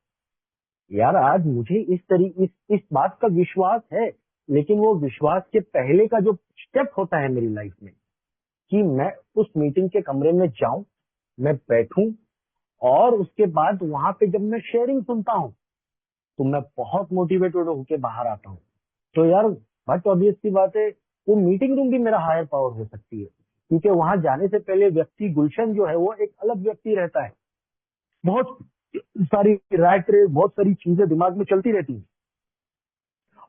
यार आज मुझे इस बात का विश्वास है। लेकिन वो विश्वास के पहले का जो स्टेप होता है मेरी लाइफ में, कि मैं उस मीटिंग के कमरे में जाऊं, मैं बैठूं, और उसके बाद वहां पे जब मैं शेयरिंग सुनता हूं तो मैं बहुत मोटिवेटेड होकर बाहर आता हूँ। तो यार बट ऑब्वियस सी बात है, वो मीटिंग रूम भी मेरा हायर पावर हो सकती है, क्योंकि वहां जाने से पहले व्यक्ति गुलशन जो है वो एक अलग व्यक्ति रहता है। बहुत सारी रैट रेस, बहुत सारी चीजें दिमाग में चलती रहती हैं।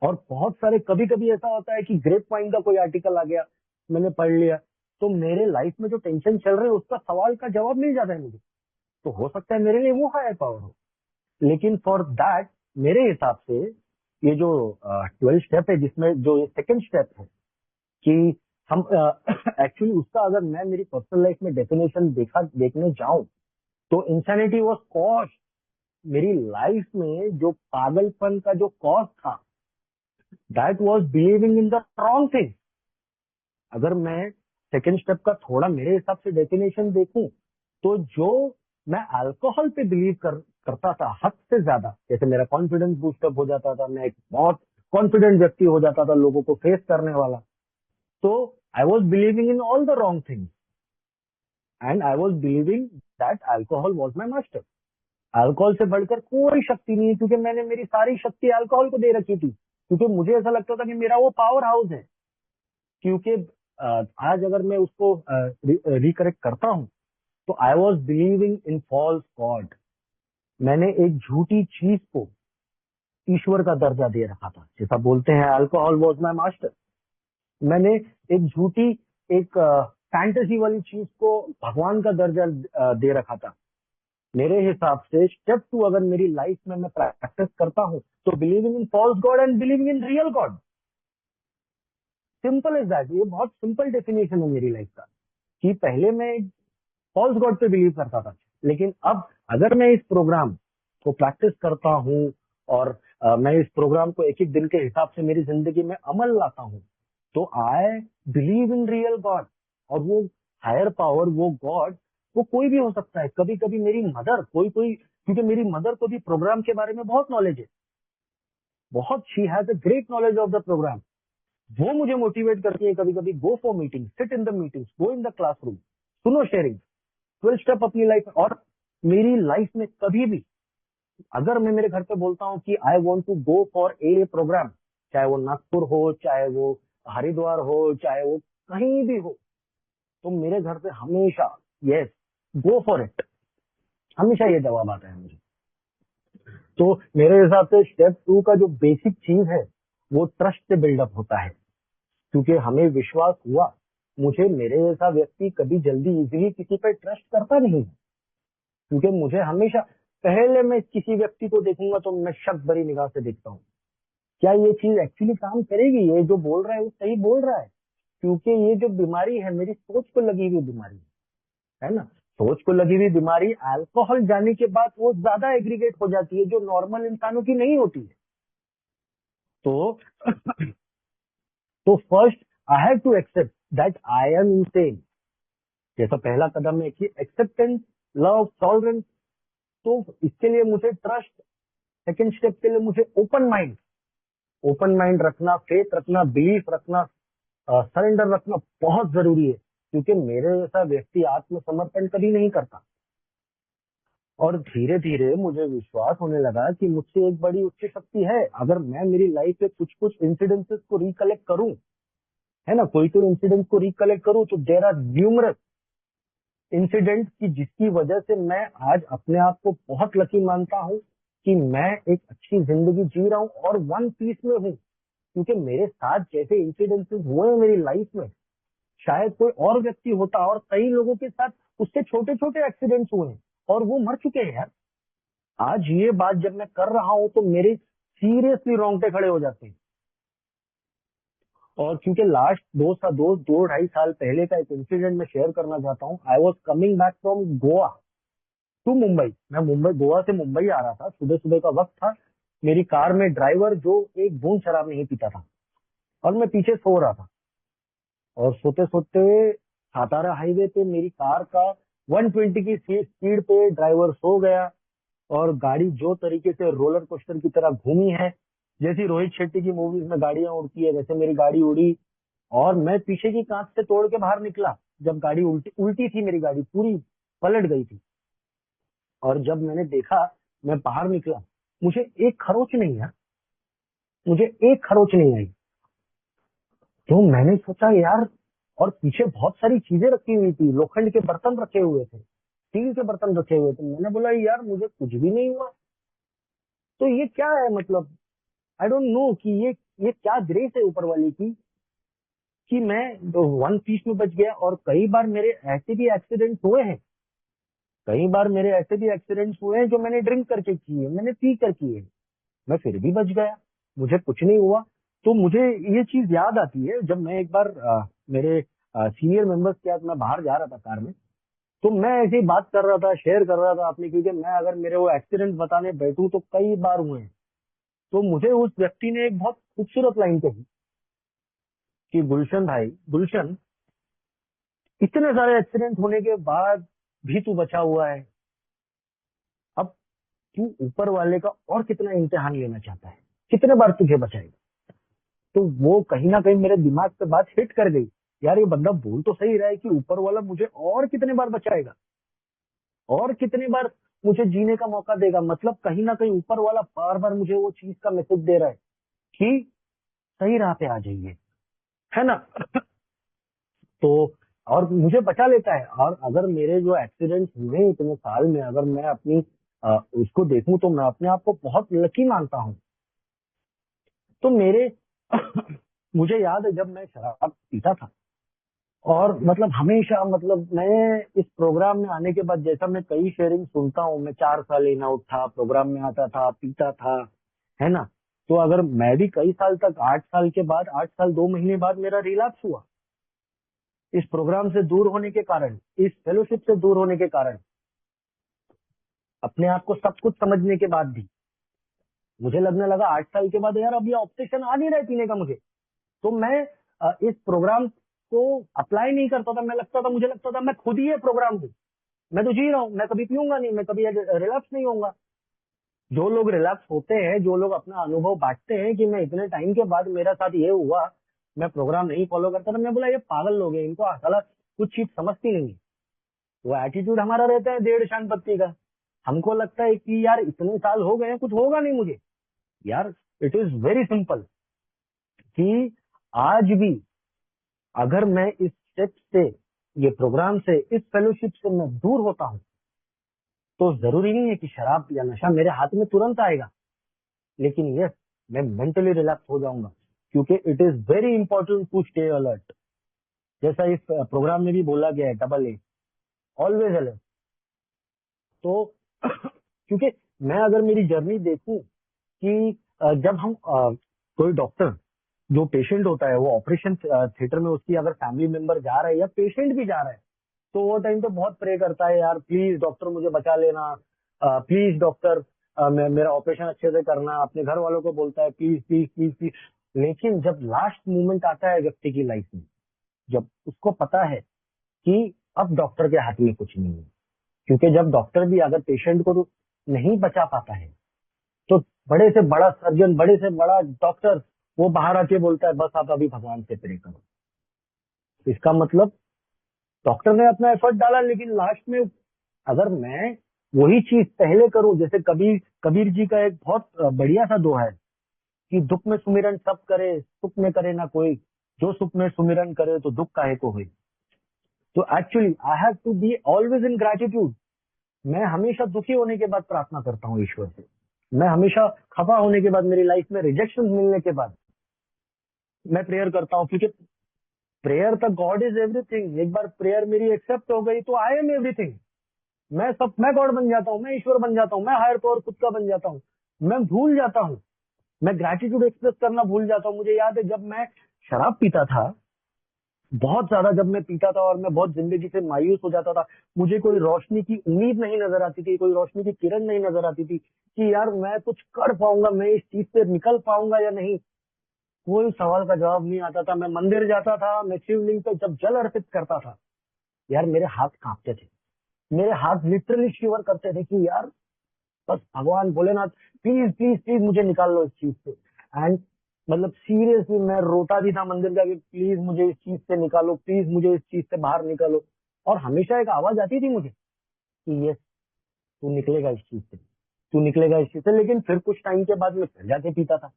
और बहुत सारे कभी कभी ऐसा होता है कि ग्रेप वाइन का कोई आर्टिकल आ गया, मैंने पढ़ लिया, तो मेरे लाइफ में जो टेंशन चल रहे हैं उसका सवाल का जवाब मिल जाता है मुझे। तो हो सकता है मेरे लिए वो हायर पावर हो। लेकिन फॉर दैट, मेरे हिसाब से ये जो 12 स्टेप है, जिसमें जो ये सेकंड स्टेप है कि हम एक्चुअली उसका अगर मैं मेरी पर्सनल लाइफ में डेफिनेशन देखने जाऊं, तो इंसानिटी वाज कॉज। मेरी लाइफ में जो पागलपन का जो कॉज था, that was believing in the wrong thing. अगर मैं सेकंड स्टेप का थोड़ा मेरे हिसाब से डेफिनेशन देखूं, तो जो मैं अल्कोहल पे बिलीव करता था हद से ज्यादा, जैसे मेरा कॉन्फिडेंस बूस्टअप हो जाता था, मैं एक बहुत कॉन्फिडेंट व्यक्ति हो जाता था लोगों को फेस करने वाला, तो I was believing in all the wrong things and I was believing that alcohol was my master. Alcohol से बढ़कर कोई शक्ति नहीं है, क्योंकि मैंने मेरी सारी शक्ति अल्कोहल को दे रखी थी, क्योंकि मुझे ऐसा लगता था कि मेरा वो पावर हाउस है। क्योंकि आज अगर मैं उसको रिकरेक्ट करता हूँ, तो I was believing in false God. मैंने एक झूठी चीज को ईश्वर का दर्जा दे रखा था, जैसा बोलते हैं अल्कोहल वॉज माई मास्टर। मैंने एक झूठी, एक फैंटेसी वाली चीज को भगवान का दर्जा दे रखा था। मेरे हिसाब से स्टेप 2 अगर मेरी लाइफ में मैं प्रैक्टिस करता हूँ, तो believing in false God and believing in real God, simple is that. ये बहुत सिंपल डेफिनेशन है मेरी लाइफ का, कि पहले मैं फॉल्स गॉड पे बिलीव करता था, लेकिन अब अगर मैं इस प्रोग्राम को प्रैक्टिस करता हूँ और मैं इस प्रोग्राम को एक एक दिन के हिसाब से मेरी जिंदगी में अमल लाता हूँ, तो I believe in real God. और वो हायर पावर, वो गॉड, वो कोई भी हो सकता है। कभी कभी मेरी मदर, कोई कोई, क्योंकि मेरी मदर को भी प्रोग्राम के बारे में बहुत नॉलेज है, बहुत, she has a great knowledge of the programme. वो मुझे मोटिवेट करती है कभी कभी, go for meeting, sit in the meeting, go in the classroom, सुनो शेयरिंग, 12 स्टेप अपनी लाइफ। और मेरी लाइफ में कभी भी अगर मैं मेरे घर पे बोलता हूँ कि I want to go for a programme, चाहे वो नागपुर हो, चाहे वो हरिद्वार हो, चाहे वो कहीं भी हो, तो मेरे घर पे हमेशा यस, गो फॉर इट, हमेशा ये जवाब आता है मुझे। तो मेरे हिसाब से स्टेप 2 का जो बेसिक चीज है, वो ट्रस्ट से बिल्डअप होता है, क्योंकि हमें विश्वास हुआ। मुझे, मेरे जैसा व्यक्ति कभी जल्दी इजीली किसी पे ट्रस्ट करता नहीं, क्योंकि मुझे हमेशा, पहले मैं किसी व्यक्ति को देखूंगा तो मैं शक भरी निगाह से देखता हूँ, क्या ये चीज एक्चुअली काम करेगी, ये जो बोल रहा है वो सही बोल रहा है, क्योंकि ये जो बीमारी है मेरी सोच को लगी हुई बीमारी है ना। सोच को लगी हुई बीमारी अल्कोहल जाने के बाद वो ज्यादा एग्रीगेट हो जाती है, जो नॉर्मल इंसानों की नहीं होती है। तो तो first I have to accept that I am insane. जैसा पहला कदम है कि एक्सेप्टेंस, लव, टॉलरेंस। तो इसके लिए मुझे ट्रस्ट, सेकंड स्टेप के लिए मुझे ओपन माइंड रखना, फेथ रखना, बिलीफ रखना, सरेंडर रखना बहुत जरूरी है, क्योंकि मेरे जैसा व्यक्ति आत्मसमर्पण कभी नहीं करता। और धीरे धीरे मुझे विश्वास होने लगा कि मुझसे एक बड़ी उच्च शक्ति है। अगर मैं मेरी लाइफ के कुछ कुछ इंसिडेंसेस को रिकलेक्ट करूं, है ना, कोई तो इंसिडेंट को रिकलेक्ट करूं, तो देर आर न्यूमरस इंसिडेंट की जिसकी वजह से मैं आज अपने आप को बहुत लकी मानता हूं कि मैं एक अच्छी जिंदगी जी रहा हूं और वन पीस में हूं। क्योंकि मेरे साथ जैसे इंसिडेंसेस हुए हैं मेरी लाइफ में, शायद कोई और व्यक्ति होता और कई लोगों के साथ उससे छोटे छोटे एक्सीडेंट्स हुए हैं और वो मर चुके हैं यार। आज ये बात जब मैं कर रहा हूं तो मेरे सीरियसली रोंगटे खड़े हो जाते हैं। और क्योंकि लास्ट दो ढाई साल पहले का एक इंसिडेंट मैं शेयर करना चाहता हूँ। I was coming back from Goa to Mumbai. मैं गोवा से मुंबई आ रहा था, सुबह सुबह का वक्त था। मेरी कार में ड्राइवर जो एक बूंद शराब नहीं पीता था, और मैं पीछे सो रहा था। और सोते सोते सातारा हाईवे पे मेरी कार का 120 की स्पीड पे ड्राइवर सो गया, और गाड़ी जो तरीके से रोलर कोस्टर की तरह घूमी है, जैसी रोहित शेट्टी की मूवीज में गाड़ियां उड़ती है वैसे मेरी गाड़ी उड़ी। और मैं पीछे की कांच से तोड़ के बाहर निकला। जब गाड़ी उल्टी उल्टी थी, मेरी गाड़ी पूरी पलट गई थी। और जब मैंने देखा, मैं बाहर निकला, मुझे एक खरोच नहीं है, मुझे एक खरोच नहीं आई। तो मैंने सोचा यार, और पीछे बहुत सारी चीजें रखी हुई थी, लोखंड के बर्तन रखे हुए थे, स्टील के बर्तन रखे हुए थे। मैंने बोला यार मुझे कुछ भी नहीं हुआ, तो ये क्या है? मतलब आई डोंट नो कि ये क्या ग्रेस है ऊपर वाली की कि मैं वन पीस में बच गया। और कई बार मेरे ऐसे भी एक्सीडेंट हुए हैं, कई बार मेरे ऐसे भी एक्सीडेंट्स हुए हैं जो मैंने ड्रिंक करके किए, मैंने पी कर किए, मैं फिर भी बच गया, मुझे कुछ नहीं हुआ। तो मुझे ये चीज याद आती है जब मैं एक बार मेरे सीनियर मेंबर्स के साथ मैं बाहर जा रहा था कार में। तो मैं ऐसे ही बात कर रहा था, शेयर कर रहा था अपनी, क्योंकि मैं अगर मेरे वो एक्सीडेंट बताने बैठूं तो कई बार हुए हैं। तो मुझे उस व्यक्ति ने एक बहुत खूबसूरत लाइन कही कि गुलशन भाई, गुलशन, इतने सारे एक्सीडेंट होने के बाद भी तू बचा हुआ है, अब तू ऊपर वाले का और कितना इम्तिहान लेना चाहता है, कितने बार तुझे बचाएगा? तो वो कहीं ना कहीं मेरे दिमाग पे बात हिट कर गई। यार ये बंदा बोल तो सही रहा है कि ऊपर वाला मुझे और कितने बार बचाएगा, और कितनी बार मुझे जीने का मौका देगा। मतलब कहीं ना कहीं ऊपर वाला बार बार मुझे वो चीज का मैसेज दे रहा है कि सही राह पे आ जाइए, है ना। तो और मुझे बचा लेता है। और अगर मेरे जो एक्सीडेंट हुए इतने साल में, अगर मैं अपनी उसको देखूं तो मैं अपने आप को बहुत लकी मानता हूँ। तो मेरे मुझे याद है जब मैं शराब पीता था, और मतलब हमेशा, मतलब मैं इस प्रोग्राम में आने के बाद जैसा मैं कई शेयरिंग सुनता हूँ, मैं 4 साल इन आउट था, प्रोग्राम में आता था, पीता था, है ना। तो अगर मैं भी कई साल तक, 8 साल के बाद, 8 साल 2 महीने बाद मेरा रिलैप्स हुआ, इस प्रोग्राम से दूर होने के कारण, इस फेलोशिप से दूर होने के कारण, अपने आप को सब कुछ समझने के बाद भी मुझे लगने लगा 8 साल के बाद, यार अब ये ऑप्शन आ नहीं रहा है पीने का मुझे। तो मैं इस प्रोग्राम को अप्लाई नहीं करता था। मुझे लगता था मैं खुद ही ये प्रोग्राम हूँ, मैं तो जी रहा हूँ, मैं कभी पीऊंगा नहीं, मैं कभी रिलैप्स नहीं होऊंगा। जो लोग रिलैप्स होते हैं, जो लोग अपना अनुभव बांटते हैं कि मैं इतने टाइम के बाद मेरा साथ ये हुआ, मैं प्रोग्राम नहीं फॉलो करता था, मैं बोला ये पागल लोग हैं, इनको साला कुछ चीज समझती नहीं है। वो एटीट्यूड हमारा रहता है डेढ़ शान पत्ती का। हमको लगता है कि यार इतने साल हो गए हैं, कुछ होगा नहीं मुझे। यार इट इज वेरी सिंपल कि आज भी अगर मैं इस स्टेप से, ये प्रोग्राम से, इस फेलोशिप से मैं दूर होता हूँ, तो जरूरी नहीं है कि शराब या नशा मेरे हाथ में तुरंत आएगा, लेकिन यस, मैं मेंटली रिलैक्स हो जाऊंगा। क्योंकि it is very important to stay alert. जैसा इस प्रोग्राम में भी बोला गया है, डबल ए, ऑलवेज अलर्ट। तो क्योंकि मैं अगर मेरी जर्नी देखूं कि जब हम कोई डॉक्टर, जो पेशेंट होता है, वो ऑपरेशन थिएटर में, उसकी अगर फैमिली मेंबर जा रहा है या पेशेंट भी जा रहा है, तो वो टाइम पे बहुत प्रे करता है, यार प्लीज डॉक्टर मुझे बचा लेना, प्लीज डॉक्टर मेरा ऑपरेशन अच्छे से करना, अपने घर वालों को बोलता है प्लीज प्लीज प्लीज प्लीज। लेकिन जब लास्ट मोमेंट आता है व्यक्ति की लाइफ में, जब उसको पता है कि अब डॉक्टर के हाथ में कुछ नहीं है, क्योंकि जब डॉक्टर भी अगर पेशेंट को नहीं बचा पाता है, तो बड़े से बड़ा सर्जन, बड़े से बड़ा डॉक्टर वो बाहर आके बोलता है बस आप अभी भगवान से प्रे करो। इसका मतलब डॉक्टर ने अपना एफर्ट डाला, लेकिन लास्ट में अगर मैं वही चीज पहले करूं, जैसे कबीर कबीर जी का एक बहुत बढ़िया सा दोहा है कि दुख में सुमिरन सब करे, सुख में करे ना कोई, जो सुख में सुमिरन करे तो दुख काहे को होई। तो actually I have to be always in gratitude. मैं हमेशा दुखी होने के बाद प्रार्थना करता हूँ ईश्वर से। मैं हमेशा खफा होने के बाद, मेरी लाइफ में रिजेक्शन मिलने के बाद मैं प्रेयर करता हूँ, क्योंकि prayer the God is everything. एक बार प्रेयर मेरी एक्सेप्ट हो गई तो आई एम एवरीथिंग। मैं गॉड बन जाता हूँ, मैं ईश्वर बन जाता हूँ, मैं हायर पावर खुद का बन जाता हूँ। मैं भूल जाता हूँ, मैं ग्रेटिट्यूड एक्सप्रेस करना भूल जाता हूँ। मुझे याद है जब मैं शराब पीता था, बहुत ज्यादा जब मैं पीता था और मैं बहुत जिंदगी से मायूस हो जाता था, मुझे कोई रोशनी की उम्मीद नहीं नजर आती थी, कोई रोशनी की किरण नहीं नजर आती थी कि यार मैं कुछ कर पाऊंगा, मैं इस चीज से निकल पाऊंगा या नहीं। कोई सवाल का जवाब नहीं आता था। मैं मंदिर जाता था, मैं शिवलिंग पे जब जल अर्पित करता था, यार मेरे हाथ कांपते थे, मेरे हाथ लिटरली शिवर करते थे कि यार बस भगवान भोलेनाथ प्लीज प्लीज प्लीज मुझे निकाल लो इस चीज से। एंड मतलब सीरियसली मैं रोता भी था मंदिर जाके, प्लीज मुझे इस चीज से निकालो, प्लीज मुझे इस चीज से बाहर निकालो। और हमेशा एक आवाज आती थी मुझे कि यस, तू निकलेगा इस चीज से, तू निकलेगा इस चीज से। लेकिन फिर कुछ टाइम के बाद मैं फिर जाके पीता था,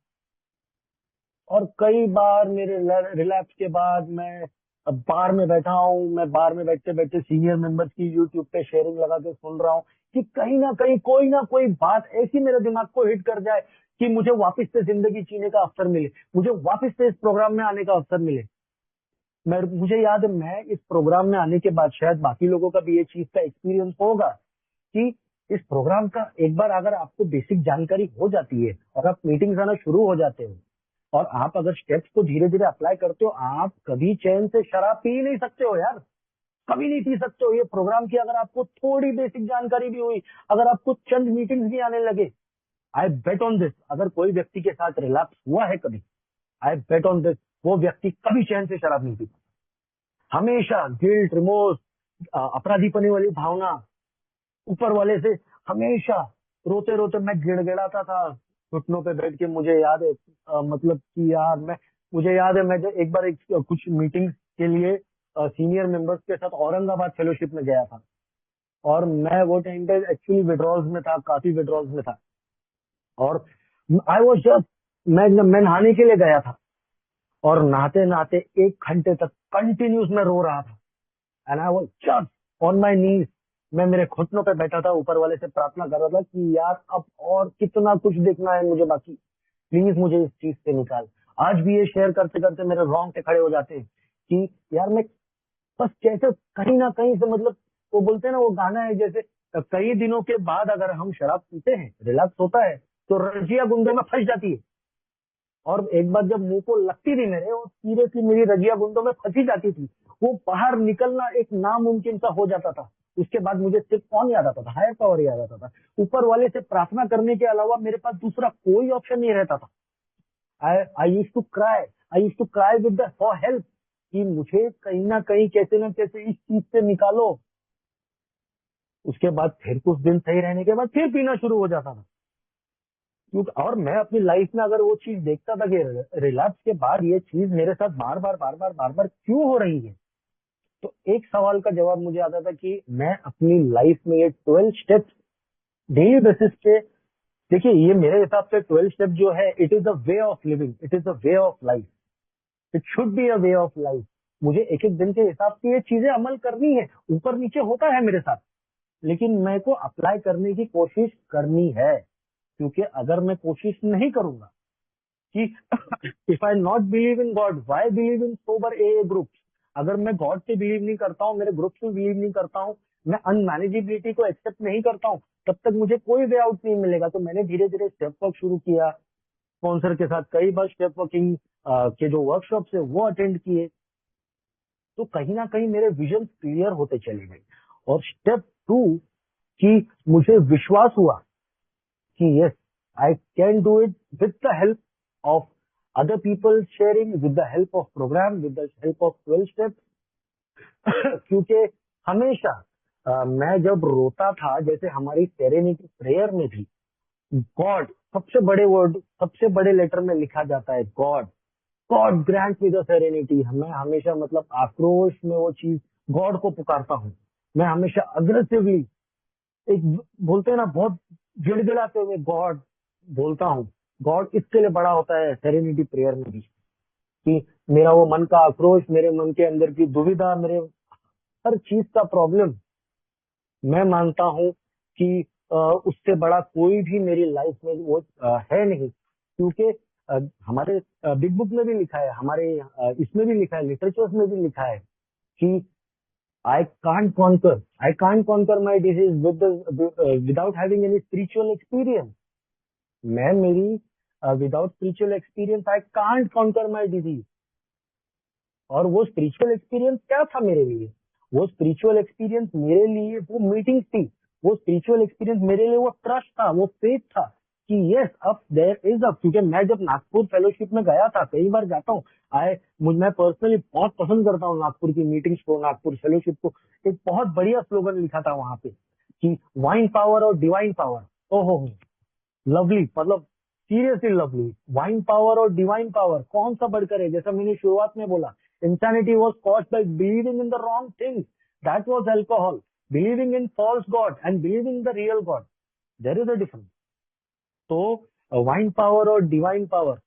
और कई बार मेरे रिलैप्स के बाद मैं अब बार में बैठा हूँ, मैं बार में बैठते बैठते सीनियर मेंबर्स की यूट्यूब पे शेयरिंग लगा के सुन रहा हूँ कि कहीं ना कोई बात ऐसी मेरे दिमाग को हिट कर जाए कि मुझे वापस से जिंदगी जीने का अवसर मिले, मुझे वापस से इस प्रोग्राम में आने का अवसर मिले। मुझे याद है, मैं इस प्रोग्राम में आने के बाद शायद बाकी लोगों का भी ये चीज का एक्सपीरियंस होगा कि इस प्रोग्राम का एक बार अगर आपको बेसिक जानकारी हो जाती है और आप मीटिंग्स आना शुरू हो जाते हो और आप अगर स्टेप्स को धीरे धीरे अप्लाई करते हो, आप कभी चैन से शराब पी ही नहीं सकते हो यार, कभी नहीं पी सकते हो। ये प्रोग्राम की अगर आपको थोड़ी बेसिक जानकारी भी हुई, अगर आपको चंद मीटिंग्स भी आने लगे, आई बेट ऑन दिस, अगर कोई व्यक्ति के साथ रिलैप्स हुआ है कभी, आई बेट ऑन दिस, वो व्यक्ति कभी चैन से शराब नहीं पीता। हमेशा गिल्ट, रिमोर्स, अपराधीपने वाली भावना ऊपर वाले से, हमेशा रोते रोते मैं गिड़गिड़ाता था घुटनों पे बैठ के। मुझे याद है मतलब कि यार मुझे याद है मैं एक बार कुछ मीटिंग के लिए सीनियर मेंबर्स के साथ औरंगाबाद फेलोशिप में गया था, और मैं वो टाइम पे एक्चुअली विड्रॉल्स में था, काफी विड्रॉल्स में था। और आई वॉज जस्ट, मैं नहाने के लिए गया था, और नहाते नहाते 1 घंटे तक कंटिन्यूस मैं रो रहा था। And I was just on my knees, मैं मेरे घुटनों पे बैठा था, ऊपर वाले से प्रार्थना कर रहा था कि यार अब और कितना कुछ देखना है मुझे बाकी, प्लीज मुझे इस चीज से निकाल। आज भी ये शेयर करते करते मेरे रोंगटे खड़े हो जाते हैं कि यार मैं बस कैसे कहीं ना कहीं से, मतलब वो बोलते हैं ना, वो गाना है जैसे, कई दिनों के बाद अगर हम शराब पीते हैं, रिलैक्स होता है, तो रजिया गुंडे में फंस जाती है। और एक बार जब मुंह को लगती थी मेरे, वो सीरियसली मेरी रजिया गुंडों में फंसी जाती थी, वो बाहर निकलना एक नामुमकिन सा हो जाता था। उसके बाद मुझे सिर्फ कौन याद आता था? हायर पावर याद आता था। ऊपर वाले से प्रार्थना करने के अलावा मेरे पास दूसरा कोई ऑप्शन नहीं रहता था। I used to cry, I used to cry with for help, कि मुझे कहीं कैसे ना कैसे इस चीज से निकालो। उसके बाद फिर कुछ दिन सही रहने के बाद फिर पीना शुरू हो जाता था। क्योंकि और मैं अपनी लाइफ में अगर वो चीज देखता था कि रिलैप्स के बाद ये चीज मेरे साथ बार बार क्यों हो रही है, तो एक सवाल का जवाब मुझे आता था कि मैं अपनी लाइफ में ये 12 स्टेप्स डेली बेसिस पे, देखिए ये मेरे हिसाब से 12 स्टेप जो है, it is a way of living, it is a way of life, it should be a way of life. मुझे एक एक दिन के हिसाब से ये चीजें अमल करनी है। ऊपर नीचे होता है मेरे साथ, लेकिन मैं को अप्लाई करने की कोशिश करनी है। क्योंकि अगर मैं कोशिश नहीं करूंगा कि if I not believe in God, why believe in sober A group. अगर मैं गॉड पे बिलीव नहीं करता हूँ, मेरे ग्रुप पे बिलीव नहीं करता हूँ, मैं अनमैनेजेबिलिटी को एक्सेप्ट नहीं करता हूँ, तब तक मुझे कोई वे आउट नहीं मिलेगा। तो मैंने धीरे धीरे स्टेप वर्क शुरू किया, स्पॉन्सर के साथ कई बार स्टेप वर्किंग के जो वर्कशॉप्स है वो अटेंड किए। तो कहीं ना कहीं मेरे विजन क्लियर होते चले गए। और स्टेप 2 कि मुझे विश्वास हुआ कि yes, I can do it with the help of other people sharing, with the help of programme, with the help of 12 steps. क्योंकि हमेशा मैं जब रोता था, जैसे हमारी सेरेनिटी प्रेयर में भी गॉड सबसे बड़े वर्ड, सबसे बड़े लेटर में लिखा जाता है, God, God grant me the serenity. मैं हमेशा मतलब आक्रोश में वो चीज गॉड को पुकारता हूँ। मैं हमेशा अग्रेसिवली, एक बोलते हैं ना, बहुत गिड़गिड़ाते हुए गॉड बोलता हूँ। गॉड इसके लिए बड़ा होता है सेरेनिटी प्रेयर में भी, कि मेरा वो मन का आक्रोश, मेरे मन के अंदर की दुविधा, मेरे हर चीज का प्रॉब्लम, मैं मानता हूँ कि उससे बड़ा कोई भी मेरी लाइफ में वो है नहीं। क्योंकि हमारे बिग बुक में भी लिखा है, हमारे इसमें भी लिखा है, लिटरेचर्स में भी लिखा है कि I can't conquer my disease without having any spiritual experience. मैं मेरी without spiritual experience I can't conquer my disease। और वो स्पिरिचुअल एक्सपीरियंस क्या था मेरे लिए? वो स्पिरिचुअल एक्सपीरियंस मेरे लिए वो मीटिंग थी। वो स्पिरिचुअल एक्सपीरियंस मेरे लिए वो ट्रस्ट था, वो फेथ था कि यस, अब देयर इज अ। क्योंकि मैं जब नागपुर फेलोशिप में गया था, कई बार जाता हूँ, मैं पर्सनली बहुत पसंद करता हूँ नागपुर की मीटिंग्स को, नागपुर फेलोशिप को। एक बहुत बढ़िया स्लोगन लिखा था वहां पे कि वाइन पावर और डिवाइन पावर। ओहो, लवली, मतलब सीरियसली लवली। वाइन पावर और डिवाइन पावर कौन सा बढ़कर है? जैसा मैंने शुरुआत में बोला, insanity was caused by believing in the wrong things, that was alcohol. Believing in false God and believing in the real God, there is a difference. तो वाइन पावर और डिवाइन पावर,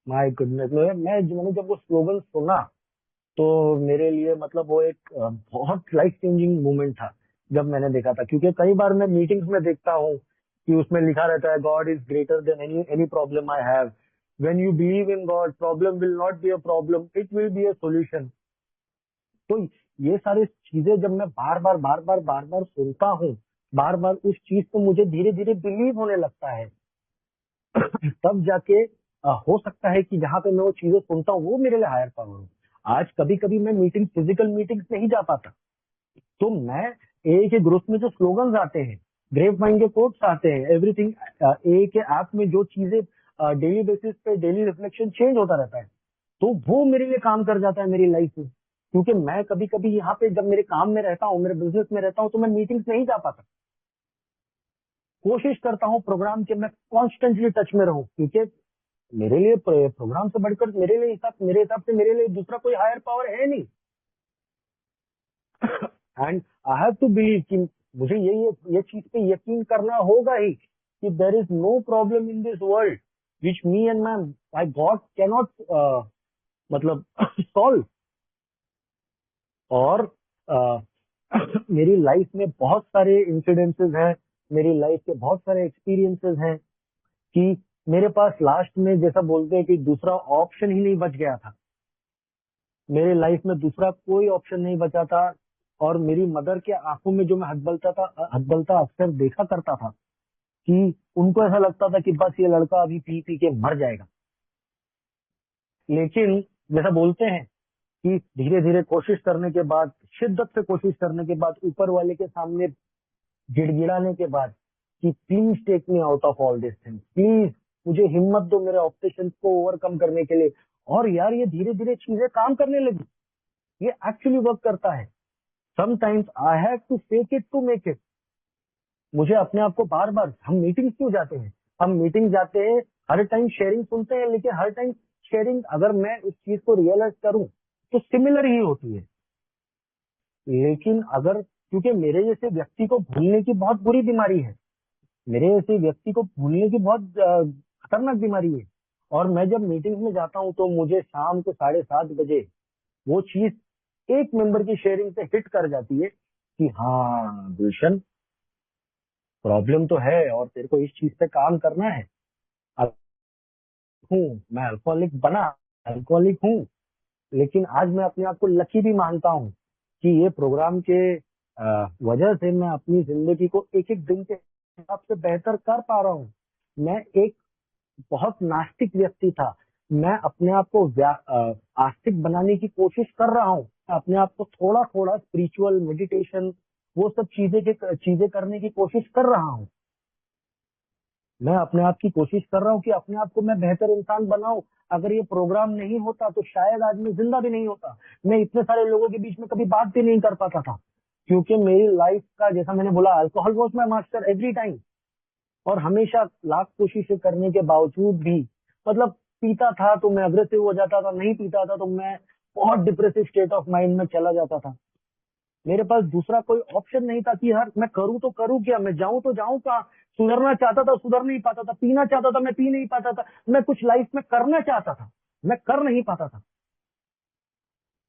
माय गुडनेस, मैंने जब वो slogan सुना तो मेरे लिए मतलब वो एक बहुत लाइफ चेंजिंग मोमेंट था जब मैंने देखा था। क्योंकि कई बार मैं मीटिंग्स में देखता हूँ कि उसमें लिखा रहता है God is greater than any problem I have. When you believe in God, problem will not be a problem, it will be a solution. तो ये सारी चीजें जब मैं बार बार सुनता हूँ, बार बार उस चीज को मुझे धीरे धीरे बिलीव होने लगता है। तब जाके हो सकता है कि जहाँ पे मैं वो चीजें सुनता हूँ वो मेरे लिए हायर पावर हो। आज कभी कभी मैं मीटिंग, फिजिकल मीटिंग्स नहीं जा पाता, तो मैं ए के ग्रुप में जो स्लोगन्स आते हैं, ग्रेप वाइन के कोट्स आते हैं, एवरीथिंग, ए के ऐप में जो चीजें डेली बेसिस पे डेली रिफ्लेक्शन चेंज होता रहता है, तो वो मेरे लिए काम कर जाता है मेरी लाइफ में। क्योंकि मैं कभी कभी यहाँ पे जब मेरे काम में रहता हूँ, मेरे बिजनेस में रहता हूँ, तो मैं मीटिंग्स नहीं जा पाता। कोशिश करता हूँ प्रोग्राम के मैं कॉन्स्टेंटली टच में रहूं, क्योंकि मेरे लिए प्रोग्राम से बढ़कर मेरे हिसाब से मेरे लिए दूसरा कोई हायर पावर है नहीं। And I have to believe कि मुझे ये चीज पे यकीन करना होगा ही कि there is no problem in this world which me and my God cannot मतलब सॉल्व। और uh, मेरी लाइफ में बहुत सारे इंसिडेंसेस हैं, मेरी लाइफ के बहुत सारे एक्सपीरियंसेस हैं कि मेरे पास लास्ट में, जैसा बोलते हैं कि दूसरा ऑप्शन ही नहीं बच गया था। मेरे लाइफ में दूसरा कोई ऑप्शन नहीं बचा था। और मेरी मदर के आंखों में जो मैं हतबलता अक्सर देखा करता था कि उनको ऐसा लगता था कि बस ये लड़का अभी पी पी के मर जाएगा। लेकिन जैसा बोलते हैं कि धीरे धीरे कोशिश करने के बाद, शिद्दत से कोशिश करने के बाद, ऊपर वाले के सामने गिड़गिड़ाने के बाद कि please take me out of all this thing, please मुझे हिम्मत दो मेरे ऑब्सेशन को ओवरकम करने के लिए। और यार, ये धीरे धीरे चीजें काम करने लगी, ये एक्चुअली वर्क करता है। Sometimes I have to fake it to make it. मुझे अपने आप को बार बार, हम मीटिंग क्यों जाते हैं? हम मीटिंग जाते हैं, हर टाइम शेयरिंग सुनते हैं, लेकिन हर टाइम शेयरिंग, अगर मैं उस चीज को रियलाइज करूं तो सिमिलर ही होती है। लेकिन अगर, क्योंकि मेरे जैसे व्यक्ति को भूलने की बहुत बुरी बीमारी है, मेरे जैसे व्यक्ति को भूलने की बहुत खतरनाक बीमारी है। और मैं जब मीटिंग में जाता हूँ तो मुझे शाम को 7:30 बजे वो चीज एक मेंबर की शेयरिंग से हिट कर जाती है कि हाँ गुलशन, प्रॉब्लम तो है और तेरे को इस चीज पे काम करना है। अब हूँ मैं अल्कोहलिक बना, अल्कोहलिक हूँ, लेकिन आज मैं अपने आप को लकी भी मानता हूँ कि ये प्रोग्राम के वजह से मैं अपनी जिंदगी को एक एक दिन के हिसाब से बेहतर कर पा रहा हूँ। मैं एक बहुत नास्तिक व्यक्ति था, मैं अपने आप को आस्तिक बनाने की कोशिश कर रहा हूँ, अपने आप को थोड़ा थोड़ा स्पिरिचुअल मेडिटेशन वो सब चीजें करने की कोशिश कर रहा हूँ। मैं अपने आप की कोशिश कर रहा हूँ कि अपने आप को मैं बेहतर इंसान बनाऊं। अगर ये प्रोग्राम नहीं होता तो शायद आज मैं जिंदा भी नहीं होता, मैं इतने सारे लोगों के बीच में कभी बात भी नहीं कर पाता था, क्योंकि मेरी लाइफ का, जैसा मैंने बोला, alcohol was my master every time. और हमेशा लाख कोशिशें करने के बावजूद भी, मतलब पीता था तो मैं अग्रेसिव हो जाता था, नहीं पीता था तो मैं बहुत डिप्रेसिव स्टेट ऑफ माइंड में चला जाता था। मेरे पास दूसरा कोई ऑप्शन नहीं था कि यार मैं करूँ तो करूँ क्या, मैं जाऊं तो जाऊं कहाँ। सुधरना चाहता था, सुधर नहीं पाता था, पीना चाहता था, मैं पी नहीं पाता था, मैं कुछ लाइफ में करना चाहता था, मैं कर नहीं पाता था।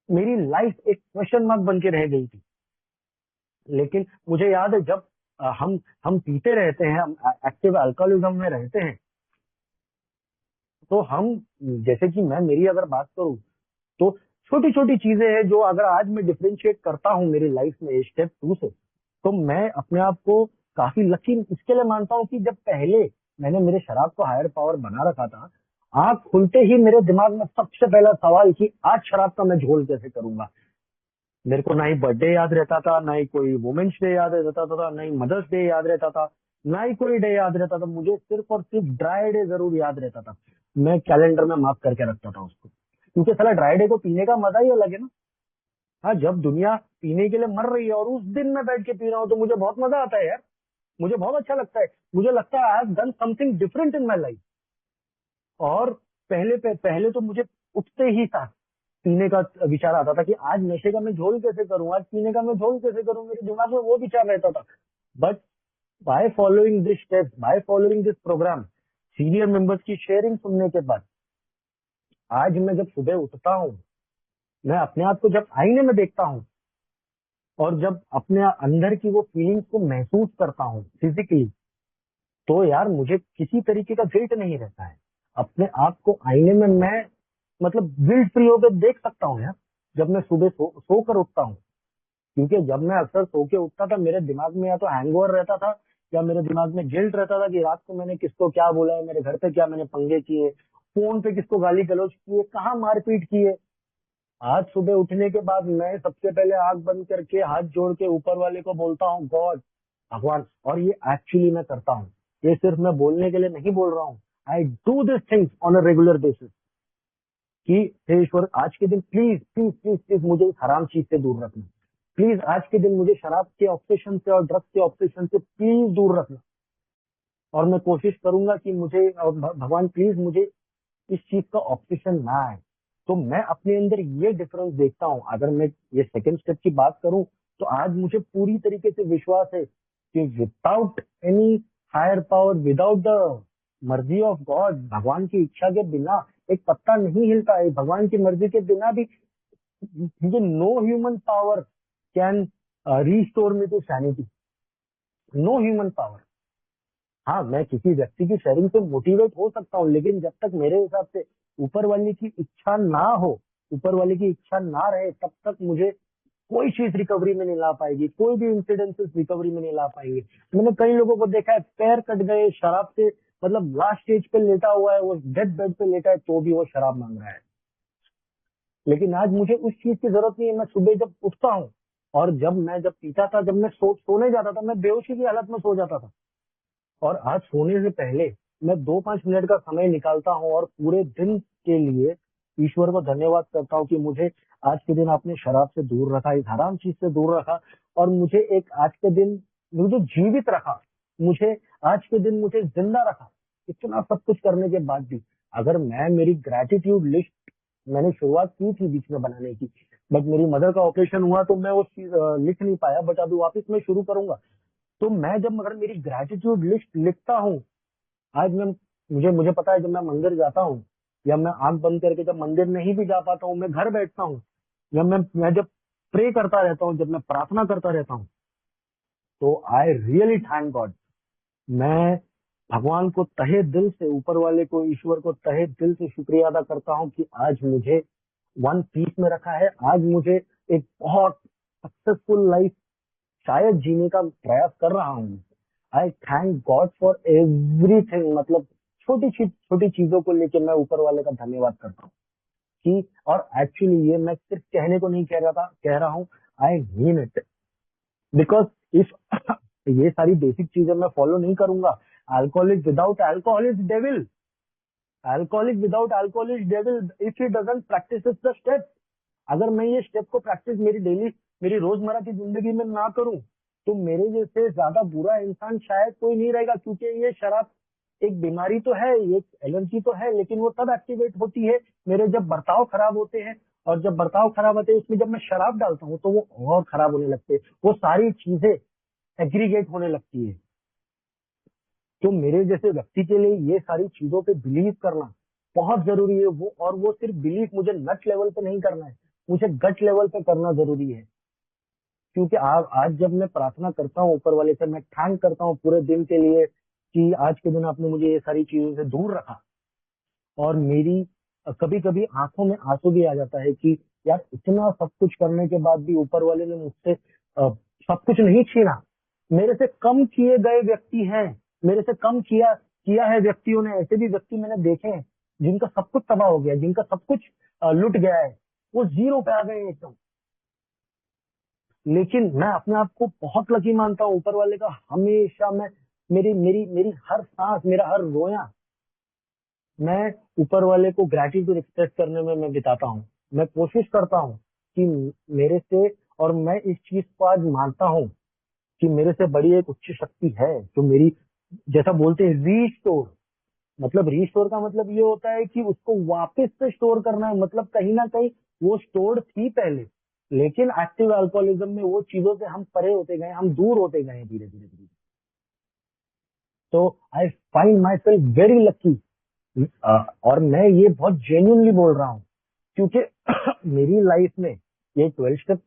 मेरी लाइफ एक क्वेश्चन मार्क बन के रह गई थी। लेकिन मुझे याद है जब हम पीते रहते हैं, हम एक्टिव अल्कोहलिज्म में रहते हैं, तो हम, जैसे कि मैं मेरी अगर बात करूं, तो छोटी छोटी चीजें हैं जो अगर आज मैं डिफरेंशिएट करता हूँ मेरी लाइफ में स्टेप 2 से, तो मैं अपने आप को काफी लकी इसके लिए मानता हूँ कि जब पहले मैंने मेरे शराब को हायर पावर बना रखा था, आंख खुलते ही मेरे दिमाग में सबसे पहला सवाल कि आज शराब का मैं झोल कैसे करूंगा। मेरे को ना ही बर्थडे याद रहता था, ना ही कोई वुमेन्स डे याद रहता था, ना ही मदर्स डे याद रहता था, ना ही कोई डे याद रहता था। मुझे सिर्फ और सिर्फ ड्राई डे जरूर याद रहता था। मैं कैलेंडर में मार्क करके रखता था उसको, क्योंकि साला ड्राई डे को पीने का मजा ही अलग है ना। हाँ, जब दुनिया पीने के लिए मर रही है और उस दिन मैं बैठ के पी रहा हूँ तो मुझे बहुत मजा आता है यार, मुझे बहुत अच्छा लगता है। मुझे लगता है I have done something different in my life. और पहले तो मुझे उठते ही था पीने का विचार आता था कि आज नशे का मैं झोल कैसे करूं, आज पीने का मैं झोल कैसे करूं, मेरे दिमाग में वो विचार रहता था। But by following this steps, by following this programme, senior members की शेयरिंग सुनने के बाद, आज मैं जब सुबह उठता हूँ, मैं अपने आप को जब आईने में देखता हूँ और जब अपने अंदर की वो फीलिंग्स को महसूस करता हूँ फिजिकली, तो यार मुझे किसी तरीके का गिल्ट नहीं रहता है। अपने आप को आईने में मैं, मतलब गिल्ट फ्री होकर देख सकता हूँ यार, जब मैं सुबह सोकर उठता हूँ। क्योंकि जब मैं अक्सर सो के उठता था, मेरे दिमाग में या तो हैंगओवर रहता था, या मेरे दिमाग में गिल्ट रहता था कि रात को मैंने किसको क्या बोला है, मेरे घर पे क्या मैंने पंगे किए, फोन पे किसको गाली गलौज किए, कहाँ मारपीट किए। आज सुबह उठने के बाद मैं सबसे पहले आंख बंद करके हाथ जोड़ के ऊपर वाले को बोलता हूँ, गॉड, भगवान। और ये एक्चुअली मैं करता हूँ, ये सिर्फ मैं बोलने के लिए नहीं बोल रहा हूँ। I do this things on a regular basis कि हे ईश्वर, आज के दिन प्लीज प्लीज प्लीज प्लीज मुझे इस हराम चीज से दूर रखना। प्लीज आज के दिन मुझे शराब के ऑब्सेशन से और ड्रग्स के ऑब्सेशन से प्लीज दूर रखना। और मैं कोशिश करूंगा कि मुझे, और भगवान प्लीज मुझे इस चीज का ऑब्सेशन ना आए। तो मैं अपने अंदर ये डिफरेंस देखता हूँ। अगर मैं ये सेकंड स्टेप की बात करूं, तो आज मुझे पूरी तरीके से विश्वास है कि without any higher power, without the मर्जी ऑफ गॉड, भगवान की इच्छा के बिना एक पत्ता नहीं हिलता है। भगवान की मर्जी के बिना भी मुझे no human power can restore me to sanity, no human power. हाँ, मैं किसी व्यक्ति की शेयरिंग से मोटिवेट हो सकता हूँ, लेकिन जब तक मेरे हिसाब से ऊपर वाले की इच्छा ना हो, ऊपर वाले की इच्छा ना रहे, तब तक मुझे कोई चीज रिकवरी में नहीं ला पाएगी, कोई भी इंसिडेंसेस रिकवरी में नहीं ला पाएंगे। मैंने कई लोगों को देखा है, पैर कट गए शराब से, मतलब लास्ट स्टेज पे लेटा हुआ है, वो डेथ बेड पे लेटा है, तो भी वो शराब मांग रहा है। लेकिन आज मुझे उस चीज की जरूरत नहीं है। मैं सुबह जब उठता हूँ, और जब पीता था, जब मैं सोने जाता था, मैं बेहोशी की हालत में सो जाता था। और आज सोने से पहले मैं 2-5 मिनट का समय निकालता हूँ और पूरे दिन के लिए ईश्वर को धन्यवाद करता हूँ कि मुझे आज के दिन आपने शराब से दूर रखा, इस हराम चीज से दूर रखा, और मुझे एक आज के दिन मुझे जीवित रखा, मुझे आज के दिन मुझे जिंदा रखा। इतना सब कुछ करने के बाद भी अगर मैं मेरी ग्रेटिट्यूड लिस्ट, मैंने शुरुआत की थी बीच में बनाने की, बट मेरी मदर का ऑपरेशन हुआ तो मैं वो चीज लिख नहीं पाया, बट अभी वापस मैं शुरू करूंगा। तो मैं जब अगर मेरी ग्रेटिट्यूड लिस्ट लिखता हूँ, आज मैं, मुझे मुझे पता है जब मैं मंदिर जाता हूँ, या मैं आंख बंद करके जब मंदिर नहीं भी जा पाता हूँ, मैं घर बैठता हूँ, या मैं जब प्रे करता रहता हूँ, जब मैं प्रार्थना करता रहता हूँ, तो आई रियली थैंक गॉड। मैं भगवान को तहे दिल से, ऊपर वाले को, ईश्वर को तहे दिल से शुक्रिया अदा करता हूँ कि आज मुझे वन पीस में रखा है, आज मुझे एक बहुत सक्सेसफुल लाइफ शायद जीने का प्रयास कर रहा हूँ। आई थैंक गॉड फॉर एवरीथिंग। मतलब छोटी चीजों को लेके मैं ऊपर वाले का धन्यवाद करता हूँ कि, और एक्चुअली ये मैं सिर्फ कहने को नहीं कह रहा हूँ, I mean it. Because if ये सारी बेसिक चीजें मैं फॉलो नहीं करूंगा, alcoholic without alcohol is devil, alcoholic without alcohol is devil if he doesn't practice the step. अगर मैं ये स्टेप को प्रैक्टिस मेरी रोजमर्रा की जिंदगी में ना करूं, तो मेरे जैसे ज्यादा बुरा इंसान शायद कोई नहीं रहेगा। क्योंकि ये शराब एक बीमारी तो है, एक एलर्जी तो है, लेकिन वो तब एक्टिवेट होती है मेरे जब बर्ताव खराब होते हैं। और जब बर्ताव खराब होते हैं उसमें जब मैं शराब डालता हूँ तो वो और खराब होने लगते हैं, वो सारी चीजें एग्रीगेट होने लगती है। तो मेरे जैसे व्यक्ति के लिए ये सारी चीजों पे बिलीव करना बहुत जरूरी है। वो सिर्फ बिलीव मुझे नट लेवल पे नहीं करना है, मुझे गट लेवल पे करना जरूरी है। क्योंकि आज जब मैं प्रार्थना करता हूँ ऊपर वाले से, मैं थैंक करता हूँ पूरे दिन के लिए कि आज के दिन आपने मुझे ये सारी चीजों से दूर रखा। और मेरी कभी कभी आंखों में आंसू भी आ जाता है कि यार इतना सब कुछ करने के बाद भी ऊपर वाले ने मुझसे सब कुछ नहीं छीना। मेरे से कम किए गए व्यक्ति हैं, मेरे से कम किया है व्यक्तियों ने, ऐसे भी व्यक्ति मैंने देखे हैं जिनका सब कुछ तबाह हो गया, जिनका सब कुछ लुट गया है, वो जीरो पे आ गए एकदम। लेकिन मैं अपने आप को बहुत लकी मानता हूँ ऊपर वाले का। हमेशा मैं मेरी मेरी मेरी हर सांस, मेरा हर रोया मैं ऊपर वाले को ग्रैटिट्यूड एक्सप्रेस करने में मैं बिताता हूँ। मैं कोशिश करता हूँ कि मेरे से, और मैं इस चीज को आज मानता हूँ कि मेरे से बड़ी एक उच्च शक्ति है जो मेरी, जैसा बोलते हैं रीस्टोर, मतलब रीस्टोर का मतलब ये होता है कि उसको वापस से स्टोर करना है। मतलब कहीं ना कहीं वो स्टोर्ड थी पहले, लेकिन एक्टिव अल्कोहलिज्म में वो चीजों से हम परे होते गए, हम दूर होते गए धीरे धीरे धीरे। तो I find my self very lucky. और मैं ये बहुत जेन्युइनली बोल रहा हूँ क्योंकि मेरी लाइफ में ये 12 स्टेप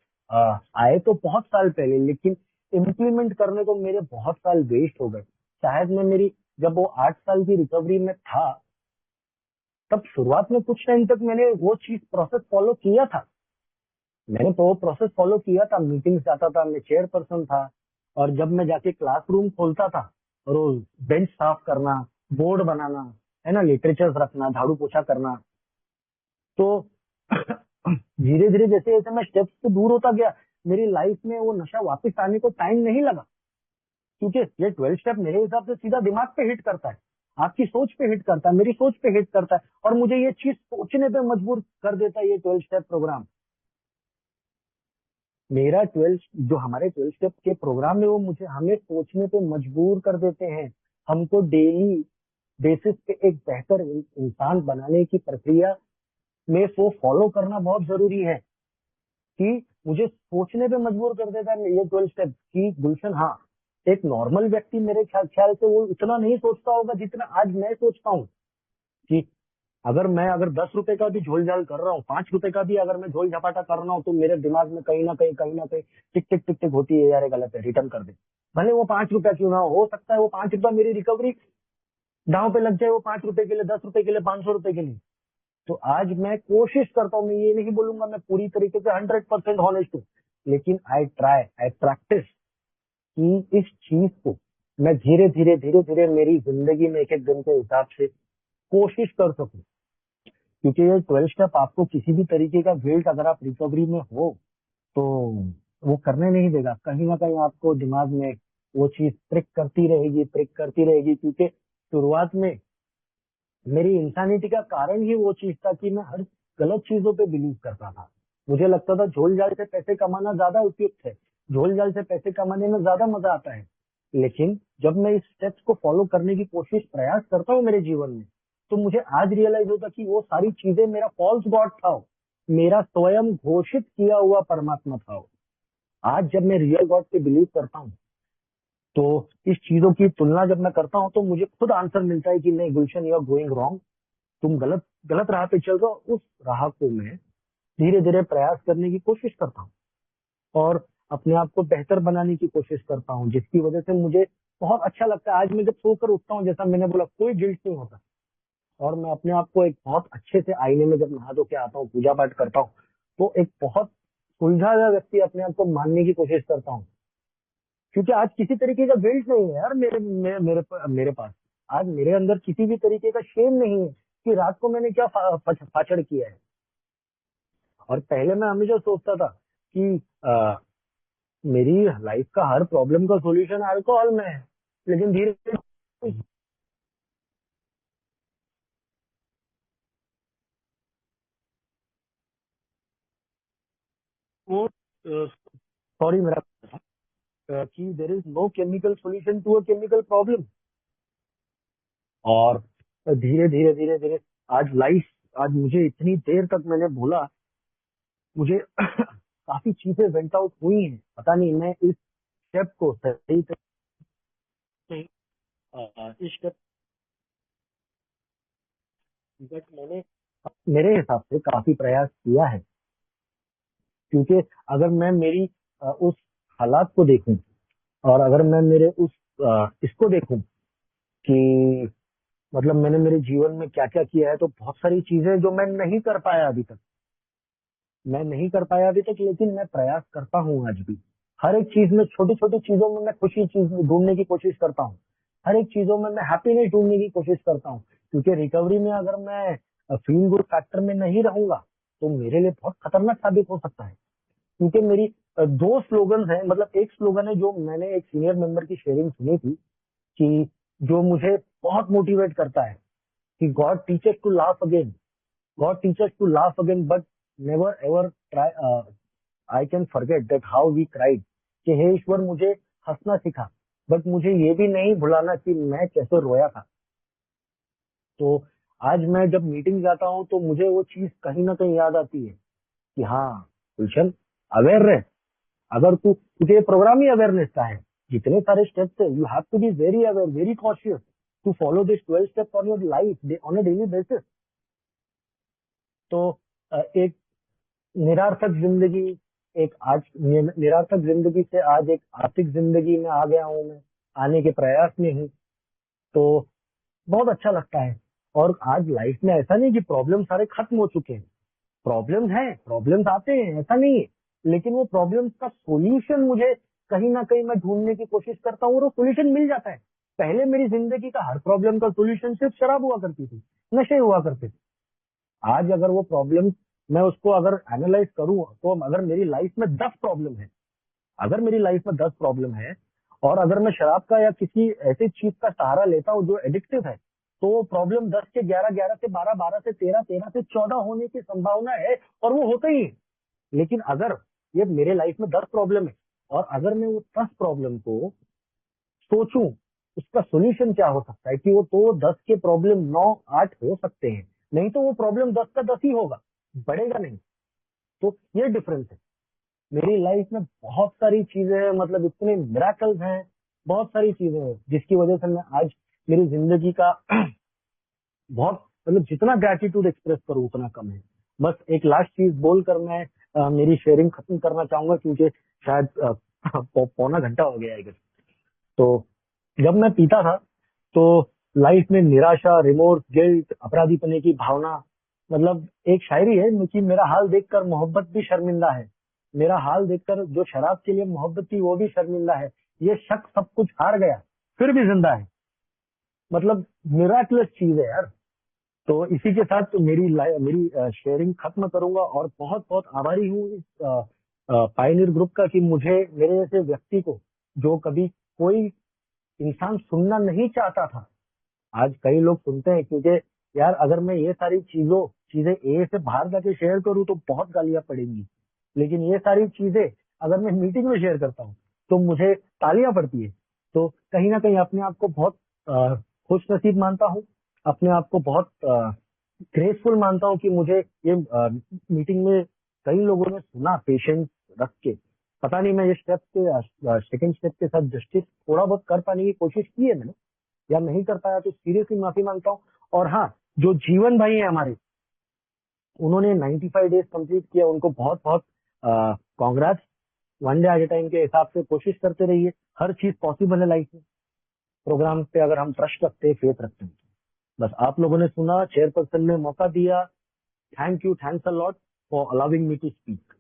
आए तो बहुत साल पहले, लेकिन इम्प्लीमेंट करने को मेरे बहुत साल वेस्ट हो गए। शायद मैं मेरी जब वो 8 साल की रिकवरी में था, तब शुरुआत में कुछ टाइम तक मैंने वो चीज प्रोसेस फॉलो किया था। मैंने तो वो प्रोसेस फॉलो किया था, मीटिंग्स जाता था, मैं चेयरपर्सन था। और जब मैं जाके क्लासरूम खोलता था, रोज बेंच साफ करना, बोर्ड बनाना, है ना, लिटरेचर्स रखना, झाड़ू पोछा करना। तो धीरे धीरे जैसे जैसे मैं स्टेप्स से दूर होता गया, मेरी लाइफ में वो नशा वापस आने को टाइम नहीं लगा। क्योंकि ये 12 स्टेप मेरे हिसाब से सीधा दिमाग पे हिट करता है, आपकी सोच पे हिट करता है, मेरी सोच पे हिट करता है, और मुझे ये चीज सोचने पे मजबूर कर देता है ये 12 स्टेप प्रोग्राम। मेरा 12, जो हमारे 12 स्टेप के प्रोग्राम है, वो मुझे हमें सोचने पे मजबूर कर देते हैं। हमको डेली बेसिस पे एक बेहतर इंसान बनाने की प्रक्रिया में वो फॉलो करना बहुत जरूरी है कि मुझे सोचने पे मजबूर कर देता है ये 12 स्टेप की। गुलशन, हाँ, एक नॉर्मल व्यक्ति मेरे ख्याल से वो इतना नहीं सोचता होगा जितना आज मैं सोचता हूँ। कि अगर 10 रुपए का भी झोल झाल कर रहा हूँ, 5 रुपए का भी अगर मैं झोल झपाटा कर रहा हूँ, तो मेरे दिमाग में कहीं ना कहीं टिक टिक टिक टिक होती है, यार ये गलत है, रिटर्न कर दे। भले वो 5 रुपया क्यों ना हो सकता है वो 5 रुपया मेरी रिकवरी दांव पे लग जाए, वो 5 रुपए के लिए, 10 रुपए के लिए, 500 रुपए के लिए। तो आज मैं कोशिश करता हूँ, मैं ये नहीं बोलूंगा मैं पूरी तरीके से 100% हॉनेस्ट हूँ, लेकिन आई ट्राई, आई प्रैक्टिस कि इस चीज को मैं धीरे धीरे मेरी जिंदगी में एक एक दिन के हिसाब से कोशिश कर सकूं। क्योंकि ये 12 स्टेप आपको किसी भी तरीके का गिल्ट, अगर आप रिकवरी में हो तो वो करने नहीं देगा। कहीं ना कहीं आपको दिमाग में वो चीज प्रिक करती रहेगी, प्रिक करती रहेगी। क्योंकि शुरुआत में मेरी इंसानिटी का कारण ही वो चीज था कि मैं हर गलत चीजों पे बिलीव करता था। मुझे लगता था झोल झाल से पैसे कमाना ज्यादा उपयुक्त है, झोल झाल से पैसे कमाने में ज्यादा मजा आता है। लेकिन जब मैं इस स्टेप्स को फॉलो करने की कोशिश, प्रयास करता हूँ मेरे जीवन में, तो मुझे आज रियलाइज होता कि वो सारी चीजें मेरा फॉल्स गॉड था, मेरा स्वयं घोषित किया हुआ परमात्मा था। आज जब मैं रियल गॉड पे बिलीव करता हूँ, तो इस चीजों की तुलना जब मैं करता हूँ, तो मुझे खुद आंसर मिलता है कि नहीं गुलशन, यू आर गोइंग रॉन्ग, तुम गलत गलत राह पे चल रहे हो। उस राह को मैं धीरे धीरे प्रयास करने की कोशिश करता हूँ और अपने आप को बेहतर बनाने की कोशिश करता हूँ, जिसकी वजह से मुझे बहुत अच्छा लगता है। आज मैं जब सोकर उठता हूँ, जैसा मैंने बोला, कोई गिल्ट नहीं होता। और मैं अपने आप को एक बहुत अच्छे से आईने में जब नहा धो के आता हूँ, पूजा पाठ करता हूँ, तो एक बहुत सुलझा हुआ व्यक्ति अपने आप को मानने की कोशिश करता हूँ। क्योंकि आज किसी तरीके का गिल्ट नहीं है यार मेरे पास। आज मेरे अंदर किसी भी तरीके का शेम नहीं है कि रात को मैंने क्या फाचड़ किया है। और पहले मैं हमेशा सोचता था कि मेरी लाइफ का हर प्रॉब्लम का सॉल्यूशन अल्कोहल में है, लेकिन धीरे धीरे वो सॉरी मेरा कि there is no chemical solution to a chemical problem. और धीरे धीरे धीरे धीरे आज मुझे इतनी देर तक मैंने बोला, मुझे काफी चीजें वेंट आउट हुई हैं। पता नहीं मैं इस स्टेप को सही से इस स्टेप बट मैंने मेरे हिसाब से काफी प्रयास किया है। क्योंकि अगर मैं मेरी उस हालात को देखूं, और अगर मैं मेरे उस इसको देखूं कि मतलब मैंने मेरे जीवन में क्या क्या किया है, तो बहुत सारी चीजें जो मैं नहीं कर पाया अभी तक, लेकिन मैं प्रयास करता हूँ आज भी। हर एक चीज में, छोटी छोटी चीजों में मैं खुशी चीज ढूंढने की कोशिश करता हूँ। हर एक चीजों में मैं हैप्पीनेस ढूंढने की कोशिश करता हूँ। क्योंकि रिकवरी में अगर मैं फील गुड फैक्टर में नहीं रहूंगा, तो मेरे लिए बहुत खतरनाक साबित हो सकता है। क्योंकि मेरी दो स्लोगन है, मतलब एक स्लोगन है जो मैंने एक सीनियर मेंबर की शेयरिंग सुनी थी, कि जो मुझे बहुत मोटिवेट करता है कि God teachers to laugh again, but never ever try, I can forget that how we cried, कि हे ईश्वर मुझे हंसना सिखा, बट मुझे ये भी नहीं भुलाना कि मैं कैसे रोया था। तो आज मैं जब मीटिंग जाता हूँ तो मुझे वो चीज कहीं ना कहीं याद आती है कि हाँ गुलशन, अवेयर रहे। अगर तुझे प्रोग्राम ही अवेयरनेस का है, जितने सारे स्टेप्स है, you have to be very aware, very cautious to follow this 12 steps on your life on a daily basis. तो एक निरार्थक जिंदगी, एक आज निरार्थक जिंदगी से आज एक आर्थिक जिंदगी में आ गया हूँ मैं, आने के प्रयास में हूँ। तो बहुत अच्छा लगता है। और आज लाइफ में ऐसा नहीं कि प्रॉब्लम सारे खत्म हो चुके हैं, प्रॉब्लम्स हैं, प्रॉब्लम्स आते हैं, ऐसा नहीं है। लेकिन वो प्रॉब्लम्स का सॉल्यूशन मुझे कहीं ना कहीं मैं ढूंढने की कोशिश करता हूँ, और वो सॉल्यूशन मिल जाता है। पहले मेरी जिंदगी का हर प्रॉब्लम का सॉल्यूशन सिर्फ शराब हुआ करती थी, नशे हुआ करते थे। आज अगर वो प्रॉब्लम मैं उसको अगर एनालाइज करूँ, तो अगर मेरी लाइफ में 10 प्रॉब्लम है, अगर मेरी लाइफ में 10 प्रॉब्लम है, और अगर मैं शराब का या किसी ऐसी चीज का सहारा लेता हूँ जो एडिक्टिव है, तो वो प्रॉब्लम 10 से 11, 11 से 12, 12 से 13, 13 से 14 होने की संभावना है, और वो होता ही है। लेकिन अगर ये मेरे लाइफ में 10 प्रॉब्लम है, और अगर मैं वो 10 प्रॉब्लम को सोचूं, उसका सोल्यूशन क्या हो सकता है, कि वो तो 10 के प्रॉब्लम 9, 8 हो सकते हैं, नहीं तो वो प्रॉब्लम 10 का 10 ही होगा, बढ़ेगा नहीं। तो ये डिफरेंस है। मेरी लाइफ में बहुत सारी चीजें हैं, मतलब इतने मिराकल्स हैं, बहुत सारी चीजें हैं जिसकी वजह से मैं आज मेरी जिंदगी का बहुत, मतलब जितना ग्रेटिट्यूड एक्सप्रेस करूँ उतना कम है। बस एक लास्ट चीज बोलकर मैं मेरी शेयरिंग खत्म करना चाहूंगा, क्योंकि शायद पौना घंटा हो गया है। तो जब मैं पीता था, तो लाइफ में निराशा, रिमोर्स, गिल्ट, अपराधीपने की भावना, मतलब एक शायरी है कि मेरा हाल देखकर मोहब्बत भी शर्मिंदा है, मेरा हाल देखकर जो शराब के लिए मोहब्बत थी वो भी शर्मिंदा है, ये शख्स सब कुछ हार गया फिर भी जिंदा है। मतलब मिराकुलस चीज है यार। तो इसी के साथ तो मेरी शेयरिंग खत्म करूंगा, और बहुत बहुत आभारी हूँ इस पायनियर ग्रुप का, कि मुझे, मेरे जैसे व्यक्ति को, जो कभी कोई इंसान सुनना नहीं चाहता था, आज कई लोग सुनते हैं। क्योंकि यार अगर मैं ये सारी चीजें ए से बाहर जाके शेयर करूँ तो बहुत गालियां पड़ेंगी, लेकिन ये सारी चीजें अगर मैं मीटिंग में शेयर करता हूँ तो मुझे तालियां पड़ती है। तो कहीं ना कहीं अपने आप को बहुत खुश नसीब मानता हूँ, अपने आप को बहुत ग्रेसफुल मानता हूँ कि मुझे ये मीटिंग में कई लोगों ने सुना पेशेंस रख के। पता नहीं मैं ये स्टेप के सेकंड स्टेप के साथ जस्टिस थोड़ा बहुत कर पाने की कोशिश की है मैंने, या नहीं कर पाया तो सीरियसली माफी मांगता हूँ। और हाँ, जो जीवन भाई है हमारे, उन्होंने 95 डेज कंप्लीट किया, उनको बहुत बहुत congrats. One day at A time के हिसाब से कोशिश करते रहिए, हर चीज पॉसिबल है लाइफ में। प्रोग्राम पे अगर हम ट्रस्ट रखते हैं, फेथ रखते हैं। बस आप लोगों ने सुना, चेयरपर्सन ने मौका दिया, thank you, thanks a lot for allowing me to speak.